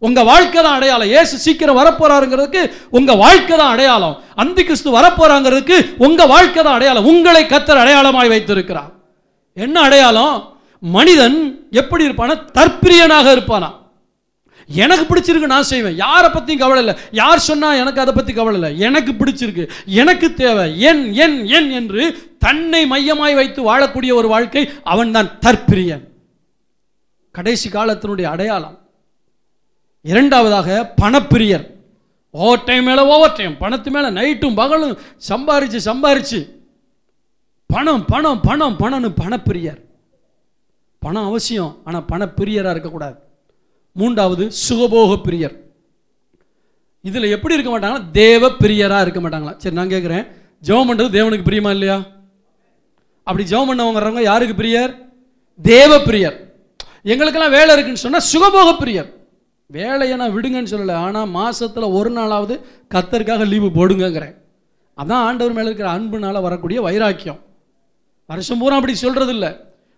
உங்க வாழ்க்கை தான் அடையாளம். இயேசு சீக்கிரம் வரப்போறாருங்கிறதுக்கு உங்க வாழ்க்கை தான் அடையாளம். அந்தி கிறிஸ்து வரப்போறாங்கிறதுக்கு உங்க வாழ்க்கை தான் அடையாளம். உங்களை கர்த்தர் அடையாளமாய் வைத்திருக்கிறார். என்ன அடையாளம்? மனிதன் எப்படி இருப்பானா? தற்பிரியனாக இருப்பானா. எனக்கு பிடிச்சிருக்கு நான் செய்வேன், யாரை பற்றியும் கவலை இல்லை, யார் சொன்னா எனக்கு அதை பற்றி கவலை இல்லை, எனக்கு பிடிச்சிருக்கு, எனக்கு தேவை, என் என் என் என்று தன்னை மையமாய் வைத்து வாழக்கூடிய ஒரு வாழ்க்கை, அவன் தான் தற்பிரியன். கடைசி காலத்தினுடைய அடையாளம். 2வதாக பணப்பிரியர். ஓவர் டைம் மேலே ஓவர் டைம், பணத்து மேலே நைட்டும் பகலும் சம்பாரிச்சு சம்பாரிச்சு பணம் பணம் பணம் பணம்னு பணப்பிரியர். பணம் அவசியம், ஆனால் பணப்பிரியராக இருக்கக்கூடாது. 3வது சுகபோக பிரியர். இதில் எப்படி இருக்க மாட்டாங்கன்னா தேவ பிரியராக இருக்க மாட்டாங்களா? சரி, நான் கேட்குறேன், ஜெபம் பண்ணுறது தேவனுக்கு பிரியமா இல்லையா? அப்படி ஜெபம் பண்ணவங்க யாருக்கு பிரியர்? தேவ பிரியர். எங்களுக்கெல்லாம் வேலை இருக்குன்னு சொன்னால் சுகபோக பிரியர். வேலையை நான் விடுங்கன்னு சொல்லலை, ஆனால் மாதத்தில் ஒரு நாளாவது கர்த்தருக்காக லீவு போடுங்கிறேன். அதான் ஆண்டவர் மேலே இருக்கிற அன்புனால வரக்கூடிய வைராக்கியம். வருஷம் பூரா அப்படி சொல்கிறது இல்லை,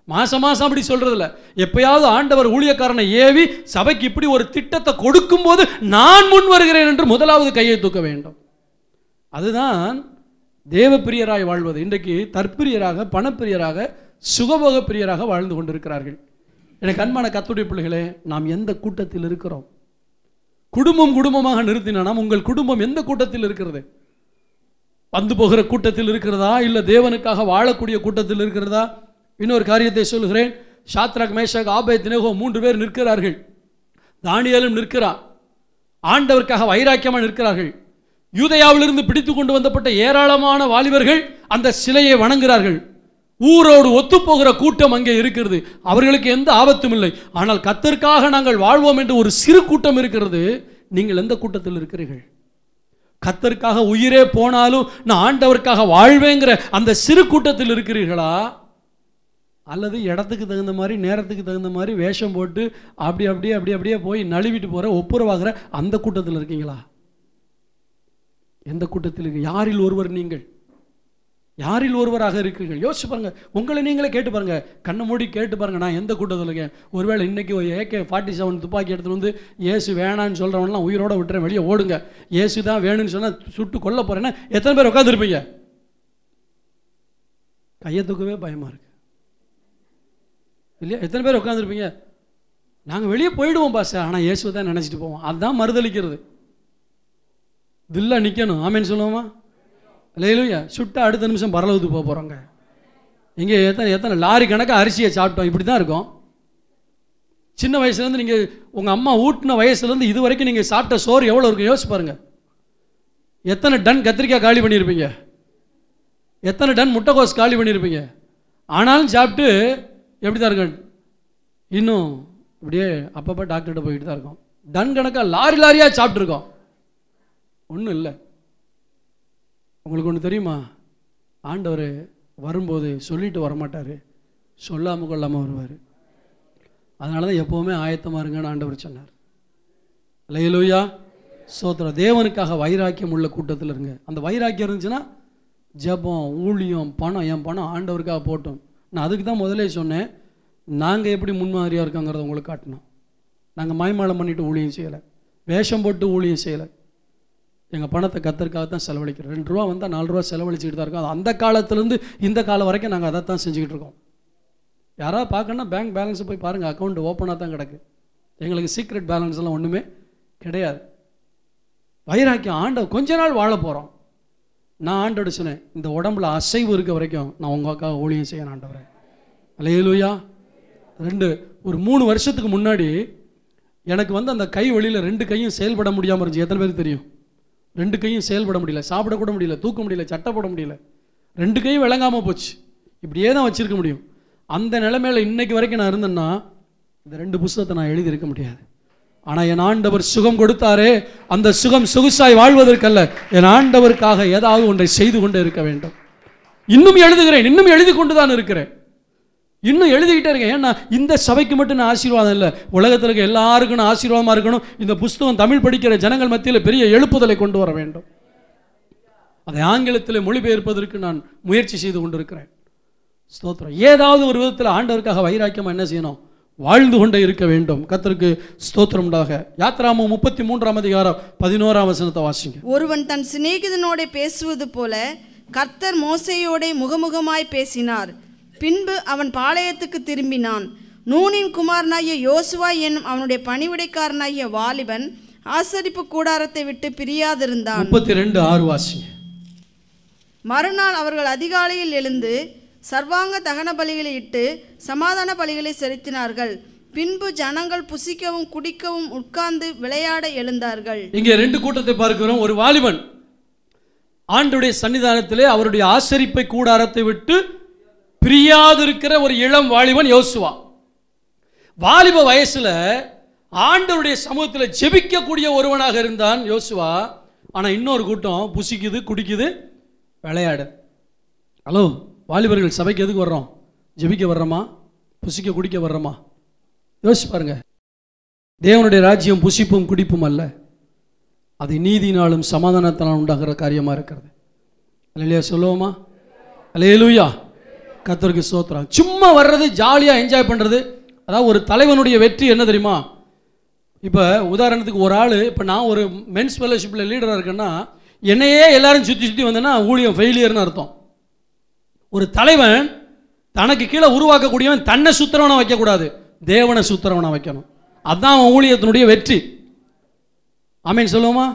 மாசம் மாசம் அப்படி சொல்றது இல்லை. எப்பயாவது ஆண்டவர் ஊழியக்காரனை ஏவி சபைக்கு இப்படி ஒரு திட்டத்தை கொடுக்கும் போது நான் முன் வருகிறேன் என்று முதலாவது கையை தூக்க வேண்டும். அதுதான் தேவ பிரியராய் வாழ்வது. இன்றைக்கு தற்பிரியராக, பணப்பிரியராக, சுகபோக பிரியராக வாழ்ந்து கொண்டிருக்கிறார்கள். எனக்கு அன்பான கர்த்தருடைய பிள்ளைகளே, நாம் எந்த கூட்டத்தில் இருக்கிறோம்? குடும்பம் குடும்பமாக நிறுத்தினா உங்கள் குடும்பம் எந்த கூட்டத்தில் இருக்கிறது? வந்து போகிற கூட்டத்தில் இருக்கிறதா, இல்லை தேவனுக்காக வாழக்கூடிய கூட்டத்தில் இருக்கிறதா? இன்னொரு காரியத்தை சொல்கிறேன். சாத்ராக், மேஷாக், ஆபேத்நேகோ 3 பேர் நிற்கிறார்கள். தானியேலும் நிற்கிறார். ஆண்டவருக்காக வைராக்கியமாக நிற்கிறார்கள். யூதேயாவிலிருந்து பிடித்து கொண்டு வந்தப்பட்ட ஏராளமான வாலிபர்கள் அந்த சிலையை வணங்குகிறார்கள். ஊரோடு ஒத்துப்போகிற கூட்டம் அங்கே இருக்கிறது. அவர்களுக்கு எந்த ஆபத்தும் இல்லை. ஆனால் கர்த்தருக்காக நாங்கள் வாழ்வோம் என்று ஒரு சிறு கூட்டம் இருக்கிறது. நீங்கள் எந்த கூட்டத்தில் இருக்கிறீர்கள்? கர்த்தருக்காக உயிரே போனாலும் நான் ஆண்டவருக்காக வாழ்வேங்கிற அந்த சிறு கூட்டத்தில் இருக்கிறீர்களா? அல்லது இடத்துக்கு தகுந்த மாதிரி, நேரத்துக்கு தகுந்த மாதிரி வேஷம் போட்டு அப்படி அப்படியே அப்படி அப்படியே போய் நழுவிட்டு போகிற, ஒப்புரவாகிற அந்த கூட்டத்தில் இருக்கீங்களா? எந்த கூட்டத்தில் இருக்கு? யாரில் ஒருவர் நீங்கள்? யாரில் ஒருவராக இருக்கிறீர்கள்? யோசிச்சு பாருங்க. உங்களை நீங்களே கேட்டு பாருங்க. கண்ணை மூடி கேட்டு பாருங்க, நான் எந்த கூட்டத்தில் இருக்கேன்? ஒருவேளை இன்னைக்கு AK-47 துப்பாக்கி எடுத்துட்டு வந்து இயேசு வேணான்னு சொல்றவன்லாம் உயிரோட விட்டுறேன், வெளியே ஓடுங்க, இயேசு தான் வேணும்னு சொன்னா சுட்டு கொல்ல போறேன்னா எத்தனை பேர் உட்காந்துருப்பீங்க? கையை தூக்கவே பயமா இருக்கு இல்லையா? எத்தனை பேர் உட்காந்துருப்பீங்க? நாங்கள் வெளியே போயிடுவோம் பாஸ், ஆனால் இயேசுவை தான் நினச்சிட்டு போவோம். அதுதான் மறுதளிக்கிறது. தில்லா நிற்கணும். ஆமேன்னு சொல்லுவோமா? அல்லேலூயா. சுட்டா அடுத்த நிமிஷம் பரலோகத்துக்கு போக போகிறாங்க. இங்கே எத்தனை லாரி கணக்காக அரிசியை சாப்பிட்டோம். இப்படி தான் இருக்கும். சின்ன வயசுலேருந்து நீங்கள் உங்கள் அம்மா ஊட்டின வயசுலேருந்து இது வரைக்கும் நீங்கள் சாப்பிட்ட சோறு எவ்வளோ இருக்கும் யோசிச்சு பாருங்கள். எத்தனை டன் கத்திரிக்காய் காலி பண்ணியிருப்பீங்க, எத்தனை டன் முட்டைக்கோஸ் காலி பண்ணியிருப்பீங்க. ஆனாலும் சாப்பிட்டு எப்படி தான் இருக்கும், இன்னும் இப்படியே அப்பப்போ டாக்டர்கிட்ட போய்கிட்டு தான் இருக்கோம். டன் கணக்காக லாரியாக சாப்பிட்ருக்கோம். ஒன்றும் இல்லை. உங்களுக்கு ஒன்று தெரியுமா, ஆண்டவர் வரும்போது சொல்லிட்டு வரமாட்டார், சொல்லாமல் கொள்ளாமல் வருவார். அதனால தான் எப்போவுமே ஆயத்தமாக இருங்கன்னு ஆண்டவர் சொன்னார். அல்லேலூயா. ஸ்தோத்திரம். தேவனுக்காக வைராக்கியம் உள்ள கூட்டத்தில் இருங்க. அந்த வைராக்கியம் இருந்துச்சுன்னா ஜெபம், ஊழியம், பணம், என் பணம் ஆண்டவருக்காக போட்டோம். நான் அதுக்கு தான் முதலே சொன்னேன், நாங்கள் எப்படி முன்மாதிரியாக இருக்காங்கிறத உங்களுக்கு காட்டணும். நாங்கள் மாய்மாலம் பண்ணிவிட்டு ஊழியம் செய்யலை, வேஷம் போட்டு ஊழியம் செய்யலை. எங்கள் பணத்தை கத்தருக்காக தான் செலவழிக்கிறோம். 2 ரூபா வந்தால் 4 ரூபா செலவழிச்சிக்கிட்டு தான் இருக்கோம். அது அந்த காலத்துலேருந்து இந்த காலம் வரைக்கும் நாங்கள் அதை தான் செஞ்சுக்கிட்டு இருக்கோம். யாராவது பார்க்கணுன்னா பேங்க் பேலன்ஸை போய் பாருங்கள், அக்கௌண்ட் ஓப்பனாக தான் கிடக்கு. எங்களுக்கு சீக்ரெட் பேலன்ஸ் எல்லாம் ஒன்றுமே கிடையாது. வைராக்கியம். ஆண்டவர் கொஞ்ச நாள் வாழ போகிறோம். நான் ஆண்டோட சொன்னேன், இந்த உடம்புல அசைவு இருக்க வரைக்கும் நான் உங்களுக்காக ஊழியம் செய்யணும் ஆண்டவரே. அல்லேலூயா. ஒரு 3 வருஷத்துக்கு முன்னாடி எனக்கு வந்து அந்த கை வழியில் 2 கையும் செயல்பட முடியாமல் இருந்துச்சு. எத்தனை பேருக்கு தெரியும்? 2 கையும் செயல்பட முடியல, சாப்பிடக்கூட முடியல, தூக்க முடியல, சட்டை போட முடியல. 2 கையும் விளங்காமல் போச்சு. இப்படியே தான் வச்சிருக்க முடியும். அந்த நிலைமையில் இன்னைக்கு வரைக்கும் நான் இருந்தேன்னா இந்த 2 புத்தகத்தை நான் எழுதியிருக்க முடியாது. ஆனால் என் ஆண்டவர் சுகம் கொடுத்தாரே, அந்த சுகம் சொகுசாய் வாழ்வதற்கல்ல, என் ஆண்டவருக்காக ஏதாவது ஒன்றை செய்து கொண்டு இருக்க வேண்டும். இன்னும் எழுதுகிறேன், இன்னும் எழுதி கொண்டு தான் இருக்கிறேன், இன்னும் எழுதிக்கிட்டே இருக்கேன். ஏன்னா இந்த சபைக்கு மட்டும் நான் ஆசீர்வாதம் இல்லை, உலகத்தில் இருக்க எல்லாருக்கும் நான் ஆசீர்வாதமாக இருக்கணும். இந்த புஸ்தகம் தமிழ் படிக்கிற ஜனங்கள் மத்தியில் பெரிய எழுப்புதலை கொண்டு வர வேண்டும். அதை ஆங்கிலத்தில் மொழிபெயர்ப்பதற்கு நான் முயற்சி செய்து கொண்டிருக்கிறேன். ஸ்தோத்திரம். ஏதாவது ஒரு விதத்தில் ஆண்டவருக்காக வைராக்கியமாக என்ன செய்யணும்? வாழ்ந்து கொண்டே இருக்க வேண்டும். கர்த்தருக்கு ஸ்தோத்திரம் உண்டாக. யாத்திராகமம் 33ஆம் அதிகாரம் 11ஆம் வசனத்தை வாசிங்க. ஒருவன் தன் சிநேகிதனோட பேசுவது போல கர்த்தர் மோசேயோட முகமுகமாய் பேசினார். பின்பு அவன் பாளையத்துக்கு திரும்பினான். நூனின் குமாரனாகிய யோசுவா என்னும் அவனுடைய பணிவிடைக்காரனாகிய வாலிபன் ஆசரிப்பு கூடாரத்தை விட்டு பிரியாதிருந்தான். 32:6 வாசிங்க. மறுநாள் அவர்கள் அதிகாலையில் எழுந்து சர்வாங்க தகன பலிகளை இட்டு சமாதான பலிகளை செலுத்தினார்கள். பின்பு ஜனங்கள் புசிக்கவும் குடிக்கவும் உட்கார்ந்து விளையாட எழுந்தார்கள். இங்கே 2 கூட்டத்தை பார்க்கிறோம். ஒரு வாலிபன் ஆண்டவருடைய சன்னிதானத்திலே அவருடைய ஆசரிப்பை கூடாரத்தை விட்டு பிரியாதிருக்கிற ஒரு இளம் வாலிபன் யோசுவா. வாலிப வயசுல ஆண்டவருடைய சமூகத்தில் ஜெபிக்கக்கூடிய ஒருவனாக இருந்தான் யோசுவா. ஆனா இன்னொரு கூட்டம் புசிக்குது, குடிக்குது, விளையாடு. ஹலோ வாலிபர்கள், சபைக்கு எதுக்கு வர்றோம்? ஜெபிக்க வர்றோமா? புசிக்க குடிக்க வர்றோமா? யோசிச்சு பாருங்க. தேவனுடைய ராஜ்யம் புசிப்பும் குடிப்பும் அல்ல, அது நீதினாலும் சமாதானத்தினாலும் உண்டாகிற காரியமா இருக்கிறது. அல்லேலூயா சொல்லுவோமா? அல்லேலூயா. கர்த்தருக்கு ஸ்தோத்திரம். சும்மா வர்றது, ஜாலியா என்ஜாய் பண்றது. அதாவது ஒரு தலைவனுடைய வெற்றி என்ன தெரியுமா? இப்போ உதாரணத்துக்கு ஒரு ஆள், இப்போ நான் ஒரு மென்ஸ் ஃபெலோஷிப்பில் லீடராக இருக்கேன்னா என்னையே எல்லாரும் சுற்றி சுற்றி வந்தேன்னா ஊழியம் ஃபெயிலியர்னு அர்த்தம். ஒரு தலைவன் தனக்கு கீழே உருவாக்கக்கூடியவன் தன்னை சுத்திரவனை வைக்கக்கூடாது, தேவனை சுத்திரவனை வைக்கணும். அதுதான் அவன் ஊழியத்தினுடைய வெற்றி. ஆமீன் சொல்லுவோமா?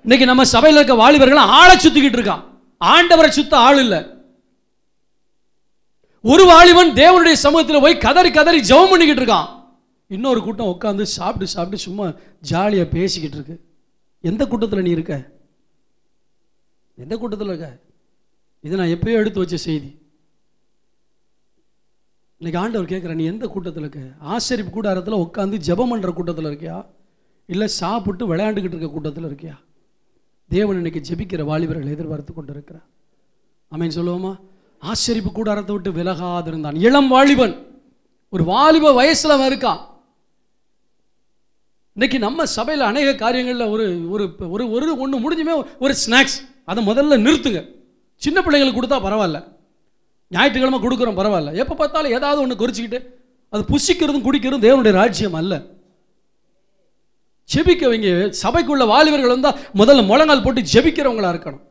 இன்னைக்கு நம்ம சபையில் இருக்க வாலிபர்கள் ஆளை சுத்திக்கிட்டு இருக்கான், ஆண்டவரை சுத்த ஆள் இல்லை. ஒரு வாலிபன் தேவனுடைய சமூகத்தில் போய் கதறி கதறி ஜெபம் பண்ணிக்கிட்டு இருக்கான். இன்னொரு கூட்டம் உட்காந்து சாப்பிட்டு சாப்பிட்டு சும்மா ஜாலியாக பேசிக்கிட்டு இருக்கு. எந்த கூட்டத்தில் நீ இருக்க? எந்த கூட்டத்தில் இருக்க? இது நான் எப்பயோ எடுத்து வச்ச செய்தி. இன்னைக்கு ஆண்டவர் கேட்குறேன், நீ எந்த கூட்டத்தில் இருக்க? ஆசரிப்பு கூடாரத்தில் உட்காந்து ஜெபம் பண்ணுற கூட்டத்தில் இருக்கியா, இல்லை சாப்பிட்டு விளையாண்டுக்கிட்டு இருக்க கூட்டத்தில் இருக்கியா? தேவன் இன்னைக்கு ஜெபிக்கிற வாலிபர்கள் எதிர்பார்த்து கொண்டு இருக்கிறார். ஆமீன் சொல்லுவோமா? ஆசரிப்பு கூடாரத்தை விட்டு விலகாதிருந்தான். இளம் வாலிபன், ஒரு வாலிப வயசுல அவன் இருக்கான். இன்னைக்கு நம்ம சபையில் அநேக காரியங்களில் ஒரு ஒரு ஒரு ஒன்று முடிஞ்சுமே ஒரு ஸ்நாக்ஸ், அதை முதல்ல நிறுத்துங்க. சின்ன பிள்ளைங்களுக்கு கொடுத்தா பரவாயில்ல, ஞாயிற்றுக்கிழமை கொடுக்குறோம் பரவாயில்ல, எப்போ பார்த்தாலும் ஏதாவது ஒன்று குறிச்சிக்கிட்டு அது புசிக்கிறதும் குடிக்கிறதும் தேவனுடைய ராஜ்யம் அல்ல. ஜெபிக்க வைங்க. சபைக்குள்ள வாலிபர்கள் வந்தால் முதல்ல முழங்கால் போட்டு ஜெபிக்கிறவங்களா இருக்கணும்.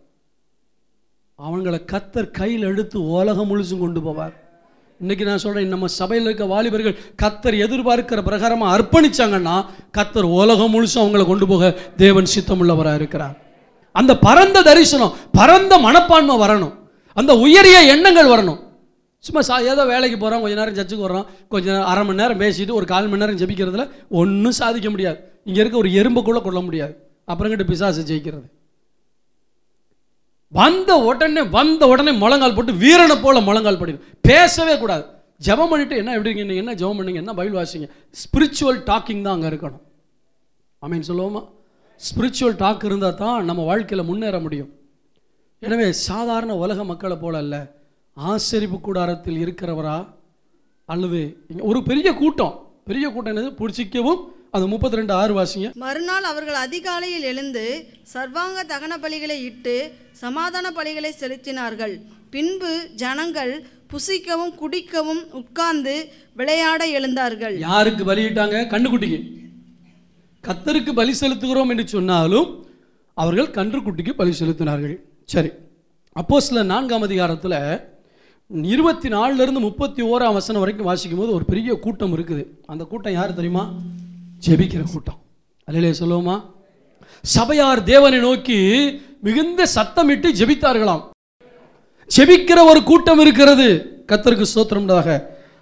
அவங்கள கர்த்தர் கையில் எடுத்து உலகம் முழுசும் கொண்டு போவார். இன்னைக்கு நான் சொல்றேன், நம்ம சபையில் இருக்க வாலிபர்கள் கர்த்தர் எதிர்பார்க்கிற பிரகாரமாக அர்ப்பணிச்சாங்கன்னா கர்த்தர் உலகம் முழுசும் அவங்களை கொண்டு போக தேவன் சித்தமுள்ளவராக இருக்கிறார். அந்த பரந்த தரிசனம், பரந்த மனப்பான்மை வரணும், அந்த உயரிய எண்ணங்கள் வரணும். சும்மா ஏதோ வேலைக்கு போகிறோம், கொஞ்சம் நேரம் சர்ச்சுக்கு வர்றோம், கொஞ்சம் அரை மணி நேரம் பேசிட்டு ஒரு 1/4 மணி நேரம் ஜெபிக்கிறதுல ஒன்றும் சாதிக்க முடியாது. இங்கே இருக்க ஒரு எறும்புக்குள்ளே கொள்ள முடியாது. அப்புறங்கிட்ட பிசாசு ஜெயிக்கிறது. வந்த உடனே முழங்கால் போட்டு வீரனை போல முழங்கால் படிக்கணும். பேசவே கூடாது. ஜெபம் பண்ணிட்டு என்ன எப்படி இருக்கீங்க, என்ன ஜெபம் பண்ணீங்க, என்ன பைபிள் வாசிங்க, ஸ்பிரிச்சுவல் டாக்கிங் தான் அங்கே இருக்கணும். ஆமீன் சொல்லுவோமா? ஸ்பிரிச்சுவல் டாக் இருந்தால் தான் நம்ம வாழ்க்கையில் முன்னேற முடியும். எனவே சாதாரண உலக மக்களை போல அல்ல, ஆசரிப்பு கூடாரத்தில் இருக்கிறவரா அல்லது ஒரு பெரிய கூட்டம் என்னது பிடிச்சிக்கவும். அது 32:6 வாசிங்க. மறுநாள் அவர்கள் அதிகாலையில் எழுந்து சர்வாங்க தகன பலிகளை இட்டு சமாதான பலிகளை செலுத்தினார்கள். பின்பு ஜனங்கள் புசிக்கவும் குடிக்கவும் உட்கார்ந்து விளையாட எழுந்தார்கள். யாருக்கு பலியிட்டாங்க? கன்றுக்குட்டிக்கு. கர்த்தருக்கு பலி செலுத்துகிறோம் என்று சொன்னாலும் அவர்கள் கன்றுக்குட்டிக்கு பலி செலுத்தினார்கள். சரி, அப்போஸ்தலர் 4ஆம் அதிகாரத்தில் 24 31 வசனம் வரைக்கும் வாசிக்கும் போது ஒரு பெரிய கூட்டம் இருக்குது. அந்த கூட்டம் யார் தெரியுமா? ஜெபிக்கிற கூட்டம். அல்லேலூயா சொல்லுவோமா? சபையார் தேவனை நோக்கி மிகுந்த சத்தமிட்டு ஜெபித்தார்களாம். ஜெபிக்கிற ஒரு கூட்டம் இருக்கிறது. கர்த்தருக்கு ஸ்தோத்திரம்டாக.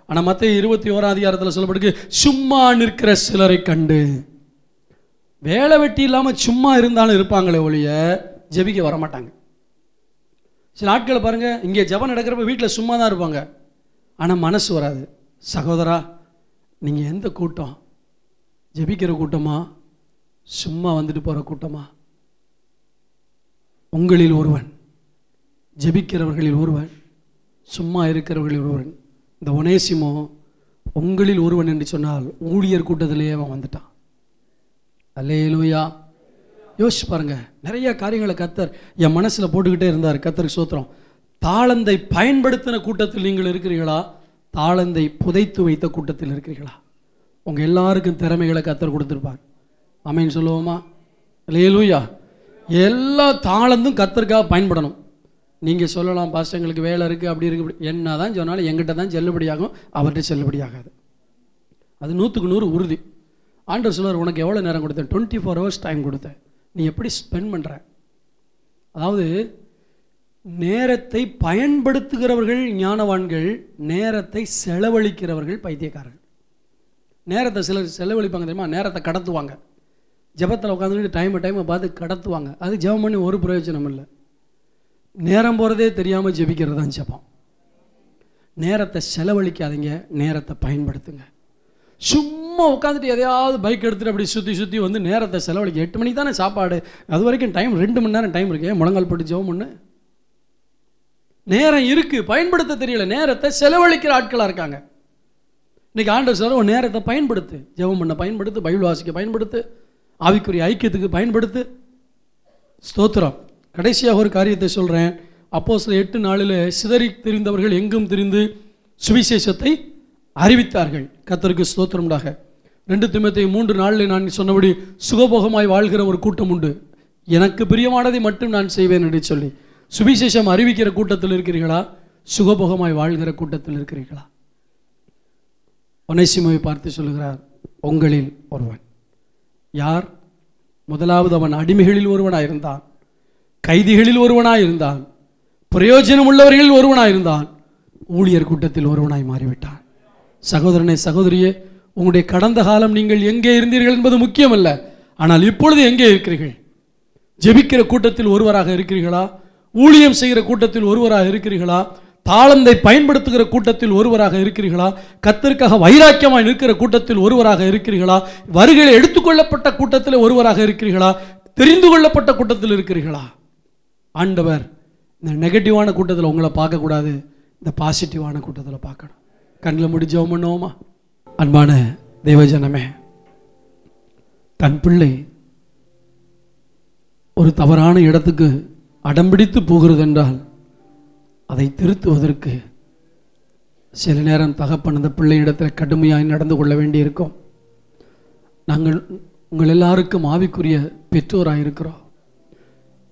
ஆனால் மத்தேயு 21ஆம் அதிகாரத்தில் சொல்லப்படுது, சும்மா நிற்கிற சிலரை கண்டு. வேலை வெட்டி இல்லாமல் சும்மா இருந்தாலும் இருப்பாங்களே ஒழிய ஜெபிக்க வரமாட்டாங்க. சில ஆட்களை பாருங்க, இங்கே ஜெபம் நடக்கிறப்ப வீட்டில் சும்மா தான் இருப்பாங்க, ஆனால் மனசு வராது. சகோதரா, நீங்கள் எந்த கூட்டம்? ஜெபிக்கிற கூட்டமா, சும்மா வந்துட்டு போகிற கூட்டமா? உங்களில் ஒருவன், ஜெபிக்கிறவர்களில் ஒருவன், சும்மா இருக்கிறவர்களில் ஒருவன். இந்த ஒனேசிமோ உங்களில் ஒருவன் என்று சொன்னால் ஊழியர் கூட்டத்திலேயே அவன் வந்துட்டான். அல்லேலூயா. யோசிச்சு பாருங்க, நிறைய காரியங்களை கர்த்தர் என் மனசில் போட்டுக்கிட்டே இருந்தார். கர்த்தருக்கு ஸ்தோத்திரம். தாளந்தை பயன்படுத்தின கூட்டத்தில் நீங்கள் இருக்கிறீர்களா? தாளந்தை புதைத்து வைத்த கூட்டத்தில் இருக்கிறீர்களா? உங்கள் எல்லாருக்கும் திறமைகளை கர்த்தர் கொடுத்துருப்பார். ஆமென் சொல்லுவோமா? அல்லேலூயா. எல்லா தாளந்தும் கர்த்தருக்காக பயன்படணும். நீங்கள் சொல்லலாம், பாஸ்டங்களுக்கு வேலை இருக்குது, அப்படி இருக்குது, என்ன தான் சொன்னாலும் எங்கிட்ட தான் செல்லுபடியாகும், அவர்கிட்ட செல்லுபடியாகாது. அது 100க்கு 100 உறுதி. ஆண்டவர் சொல்வார், உனக்கு எவ்வளோ நேரம் கொடுத்தேன்? 24 hours டைம் கொடுத்தேன். நீ எப்படி ஸ்பெண்ட் பண்ணுற? அதாவது நேரத்தை பயன்படுத்துகிறவர்கள் ஞானவான்கள், நேரத்தை செலவழிக்கிறவர்கள் பைத்தியக்காரர்கள். நேரத்தை சிலர் செலவழிப்பாங்க தெரியுமா? நேரத்தை கடத்துவாங்க. ஜெபத்தில் உட்காந்துக்கிட்டு டைமை பார்த்து கடத்துவாங்க. அது ஜெபம் பண்ணி ஒரு பிரயோஜனம் இல்லை. நேரம் போகிறதே தெரியாமல் ஜெபிக்கிறது தான் ஜெபம். நேரத்தை செலவழிக்காதீங்க, நேரத்தை பயன்படுத்துங்க. சும்மா உட்காந்துட்டு எதையாவது பைக் எடுத்துகிட்டு அப்படி சுற்றி வந்து நேரத்தை செலவழிக்க. 8 மணிக்கு தானே சாப்பாடு, அது வரைக்கும் டைம் 2 மணி நேரம் டைம் இருக்கு. முழங்கால் போட்டு ஜெபம் பண்ணு. நேரம் இருக்குது, பயன்படுத்த தெரியல. நேரத்தை செலவழிக்கிற ஆட்களாக இருக்காங்க. இன்னைக்கு ஆண்டவர் சொல்ற, ஒரு நேரத்தை பயன்படுத்து, ஜெபம் பண்ண பயன்படுத்து, பைபிள் வாசிக்க பயன்படுத்து, ஆவிக்குரிய ஐக்கியத்துக்கு பயன்படுத்து. ஸ்தோத்திரம். கடைசியாக ஒரு காரியத்தை சொல்கிறேன். அப்போஸ்தலர் 8:4 சிதறி திரிந்தவர்கள் எங்கும் திரிந்து சுவிசேஷத்தை அறிவித்தார்கள். கர்த்தருக்கு ஸ்தோத்திரம்டாக. 2 தீமோத்தேயு 3:4 நான் சொன்னபடி சுகபோகமாய் வாழ்கிற ஒரு கூட்டம் உண்டு. எனக்கு பிரியமானதை மட்டும் நான் செய்வேன் என்று சொல்லி சுவிசேஷம் அறிவிக்கிற கூட்டத்தில் இருக்கிறீர்களா? சுகபோகமாய் வாழ்கிற கூட்டத்தில் இருக்கிறீர்களா? ஒனேசிமோவை பார்த்து சொல்லுகிறார், உங்களில் ஒருவன். யார்? முதலாவது அவன் அடிமைகளில் ஒருவனாயிருந்தான், கைதிகளில் ஒருவனாயிருந்தான், பிரயோஜனம் உள்ளவர்களில் ஒருவனாயிருந்தான், ஊழியர் கூட்டத்தில் ஒருவனாய் மாறிவிட்டான். சகோதரனே, சகோதரியே, உங்களுடைய கடந்த காலம் நீங்கள் எங்கே இருந்தீர்கள் என்பது முக்கியமல்ல. ஆனால் இப்பொழுது எங்கே இருக்கிறீர்கள்? ஜெபிக்கிற கூட்டத்தில் ஒருவராக இருக்கிறீர்களா? ஊழியம் செய்கிற கூட்டத்தில் ஒருவராக இருக்கிறீர்களா? தாளந்தை பயன்படுத்துகிற கூட்டத்தில் ஒருவராக இருக்கிறீர்களா? கர்த்தருக்காக வைராக்கியமாய் நிற்கிற கூட்டத்தில் ஒருவராக இருக்கிறீர்களா? வருகையில் எடுத்துக்கொள்ளப்பட்ட கூட்டத்தில் ஒருவராக இருக்கிறீர்களா? தெரிந்து கொள்ளப்பட்ட கூட்டத்தில் இருக்கிறீர்களா? ஆண்டவர் இந்த நெகட்டிவான கூட்டத்தில் உங்களை பார்க்கக்கூடாது, இந்த பாசிட்டிவான கூட்டத்தில் பார்க்கணும். கண்ணில் முடி ஜெபம் பண்ணுவோமா? அன்பான தேவஜனமே, தன் பிள்ளை ஒரு தவறான இடத்துக்கு அடம்பிடித்து போகிறது என்றால் அதை திருத்துவதற்கு சில நேரம் தகப்பன் அந்த பிள்ளையிடத்தில் கடுமையாய் நடந்து கொள்ள வேண்டியிருக்கும். நாங்கள் உங்கள் எல்லாருக்கும் ஆவிக்குரிய பெற்றோராக இருக்கிறோம்.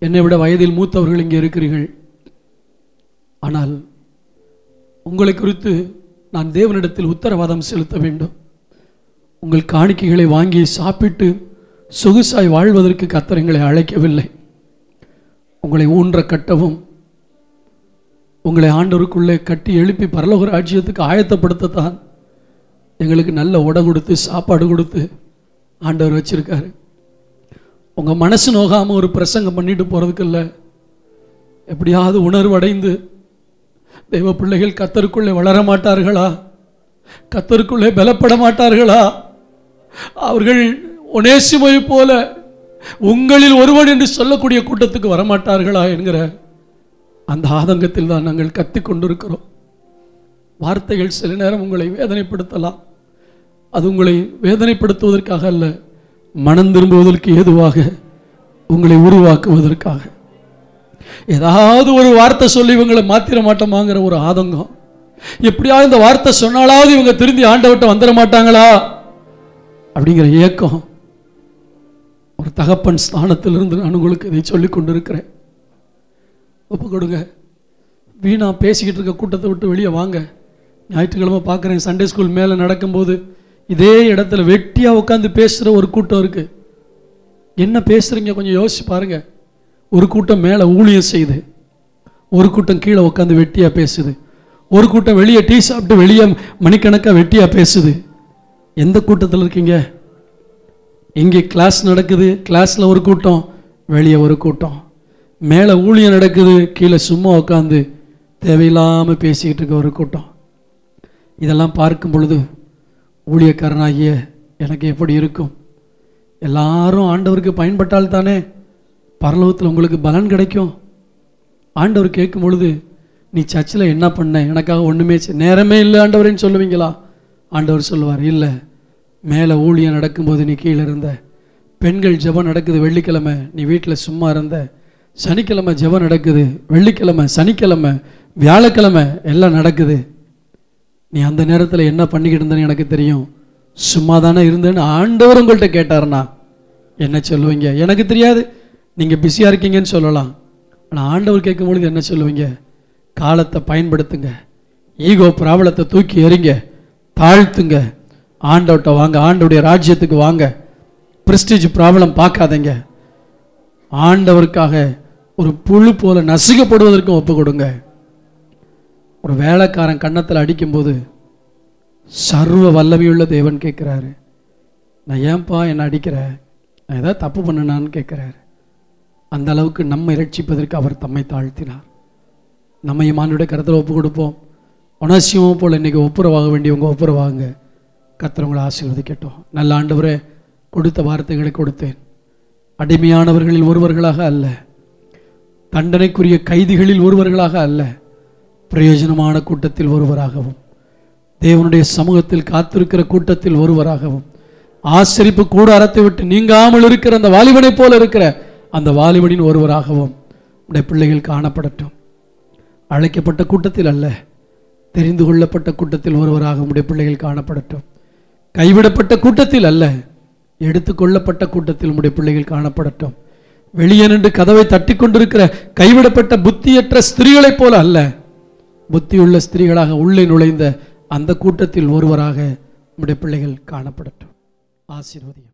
என்னை விட வயதில் மூத்தவர்கள் இங்கே இருக்கிறீர்கள். ஆனால் உங்களை குறித்து நான் தேவனிடத்தில் உத்தரவாதம் செலுத்த வேண்டும். உங்கள் காணிக்கைகளை வாங்கி சாப்பிட்டு சொகுசாய் வாழ்வதற்கு கர்த்தர் எங்களை அழைக்கவில்லை. உங்களை ஊன்ற கட்டவும், உங்களை ஆண்டவருக்குள்ளே கட்டி எழுப்பி பரலோக ராஜ்யத்துக்கு ஆயத்தப்படுத்தத்தான் எங்களுக்கு நல்ல உடை கொடுத்து சாப்பாடு கொடுத்து ஆண்டவர் வச்சிருக்காரு. உங்கள் மனசு நோகாமல் ஒரு பிரசங்கம் பண்ணிட்டு போகிறதுக்கு இல்லை, எப்படியாவது உணர்வு அடைந்து தெய்வ பிள்ளைகள் கர்த்தருக்குள்ளே வளர மாட்டார்களா? கர்த்தருக்குள்ளே பலப்பட மாட்டார்களா? அவர்கள் ஒனேசிமை போல உங்களில் ஒருவன் என்று சொல்லக்கூடிய கூட்டத்துக்கு வரமாட்டார்களா என்கிற அந்த ஆதங்கத்தில் தான் நாங்கள் கத்திக்கொண்டிருக்கிறோம். வார்த்தைகள் சில நேரம் உங்களை வேதனைப்படுத்தலாம். அது உங்களை வேதனைப்படுத்துவதற்காக அல்ல, மனம் திரும்புவதற்கு ஏதுவாக உங்களை உருவாக்குவதற்காக. ஏதாவது ஒரு வார்த்தை சொல்லி இவங்களை மாத்திர மாட்டோமாங்கிற ஒரு ஆதங்கம். எப்படியாவது இந்த வார்த்தை சொன்னாலாவது இவங்க திரும்பி ஆண்டவர்கிட்ட வந்துட மாட்டாங்களா அப்படிங்கிற ஏக்கம். ஒரு தகப்பன் ஸ்தானத்திலிருந்து நான் உங்களுக்கு இதை சொல்லி கொண்டிருக்கிறேன். ஒப்பு கொடுங்க. வீணா பேசிக்கிட்டு இருக்க கூட்டத்தை விட்டு வெளியே வாங்க. ஞாயிற்றுக்கிழமை பார்க்குறேன், சண்டே ஸ்கூல் மேலே நடக்கும்போது இதே இடத்துல வெட்டியாக உட்காந்து பேசுகிற ஒரு கூட்டம் இருக்குது. என்ன பேசுகிறீங்க கொஞ்சம் யோசிச்சு பாருங்கள். ஒரு கூட்டம் மேலே ஊழியம் செய்யுது, ஒரு கூட்டம் கீழே உட்காந்து வெட்டியாக பேசுது, ஒரு கூட்டம் வெளியே டீ சாப்பிட்டு வெளியே மணிக்கணக்காக வெட்டியாக பேசுது. எந்த கூட்டத்தில் இருக்கீங்க? இங்கே கிளாஸ் நடக்குது, கிளாஸில் ஒரு கூட்டம், வெளியே ஒரு கூட்டம். மேலே ஊழியம் நடக்குது, கீழே சும்மா உட்காந்து தேவையில்லாமல் பேசிக்கிட்டு இருக்க ஒரு கூட்டம். இதெல்லாம் பார்க்கும் பொழுது ஊழியக்காரனாகிய எனக்கு எப்படி இருக்கும்? எல்லாரும் ஆண்டவருக்கு பயன்பட்டால் தானே பரலோகத்தில் உங்களுக்கு பலன் கிடைக்கும். ஆண்டவர் கேட்கும் பொழுது நீ சர்ச்சில் என்ன பண்ண, எனக்காக ஒன்றுமே நேரமே இல்லை ஆண்டவரேன்னு சொல்லுவீங்களா? ஆண்டவர் சொல்லுவார், இல்லை, மேலே ஊழியம் நடக்கும்போது நீ கீழே இருந்த, பெண்கள் ஜெபம் நடக்குது வெள்ளிக்கிழமை, நீ வீட்டில் சும்மா இருந்த, சனிக்கிழமை ஜெபம் நடக்குது, வெள்ளிக்கிழமை, சனிக்கிழமை, வியாழக்கிழமை எல்லாம் நடக்குது. நீ அந்த நேரத்தில் என்ன பண்ணிக்கிட்டு இருந்தேன்னு எனக்கு தெரியும், சும்மா தானே இருந்தேன்னு ஆண்டவர் உங்கள்கிட்ட கேட்டார்னா என்ன சொல்லுவீங்க? எனக்கு தெரியாது, நீங்கள் பிஸியாக இருக்கீங்கன்னு சொல்லலாம். ஆனால் ஆண்டவர் கேட்கும்பொழுது என்ன சொல்லுவீங்க? காலத்தை பயன்படுத்துங்க, ஈகோ ப்ராப்ளத்தை தூக்கி எறிங்க, தாழ்த்துங்க, ஆண்டவர்கிட்ட வாங்க, ஆண்டவருடைய ராஜ்யத்துக்கு வாங்க, பிரஸ்டீஜ் ப்ராப்ளம் பார்க்காதீங்க, ஆண்டவருக்காக ஒரு புழு போல நசுக்கப்படுவதற்கும் ஒப்பு கொடுங்க. ஒரு வேலைக்காரன் கன்னத்தில் அடிக்கும்போது சர்வ வல்லமையுள்ள தேவன் கேட்குறாரு, நான் ஏன்பா என்னை அடிக்கிற, நான் ஏதாவது தப்பு பண்ணனான்னு கேட்குறாரு. அந்த அளவுக்கு நம்ம இரட்சிப்பதற்கு அவர் தம்மை தாழ்த்தினார். நம்ம மானுடைய கருத்தில் ஒப்பு கொடுப்போம். ஒனசியமும் போல் இன்றைக்கி ஒப்புரவாக வேண்டியவங்க ஒப்புரவாங்க. கர்த்தர் ஆசீர்வதிக்கட்டும். நல்ல ஆண்டவரே, கொடுத்த வார்த்தைகளை கொடுத்தேன். அடிமையானவர்களில் ஒருவர்களாக அல்ல, தண்டனைக்குரிய கைதிகளில் ஒருவர்களாக அல்ல, பிரயோஜனமான கூட்டத்தில் ஒருவராகவும், தேவனுடைய சமூகத்தில் காத்திருக்கிற கூட்டத்தில் ஒருவராகவும், ஆசரிப்பு கூடாரத்தை விட்டு நீங்காமல் இருக்கிற அந்த வாலிபனை போல இருக்கிற அந்த வாலிபனின் ஒருவராகவும் உடைய பிள்ளைகள் காணப்படட்டும். அழைக்கப்பட்ட கூட்டத்தில் அல்ல, தெரிந்து கொள்ளப்பட்ட கூட்டத்தில் ஒருவராக உடைய பிள்ளைகள் காணப்படட்டும். கைவிடப்பட்ட கூட்டத்தில் அல்ல, எடுத்துக்கொள்ளப்பட்ட கூட்டத்தில் உடைய பிள்ளைகள் காணப்படட்டும். வெளியே நின்று கதவை தட்டி கொண்டிருக்கிற கைவிடப்பட்ட புத்தியற்ற ஸ்திரீகளைப் போல அல்ல, புத்தியுள்ள ஸ்திரீகளாக உள்ளே நுழைந்த அந்த கூட்டத்தில் ஒருவராக உடைய பிள்ளைகள் காணப்படட்டும். ஆசீர்வதியும்.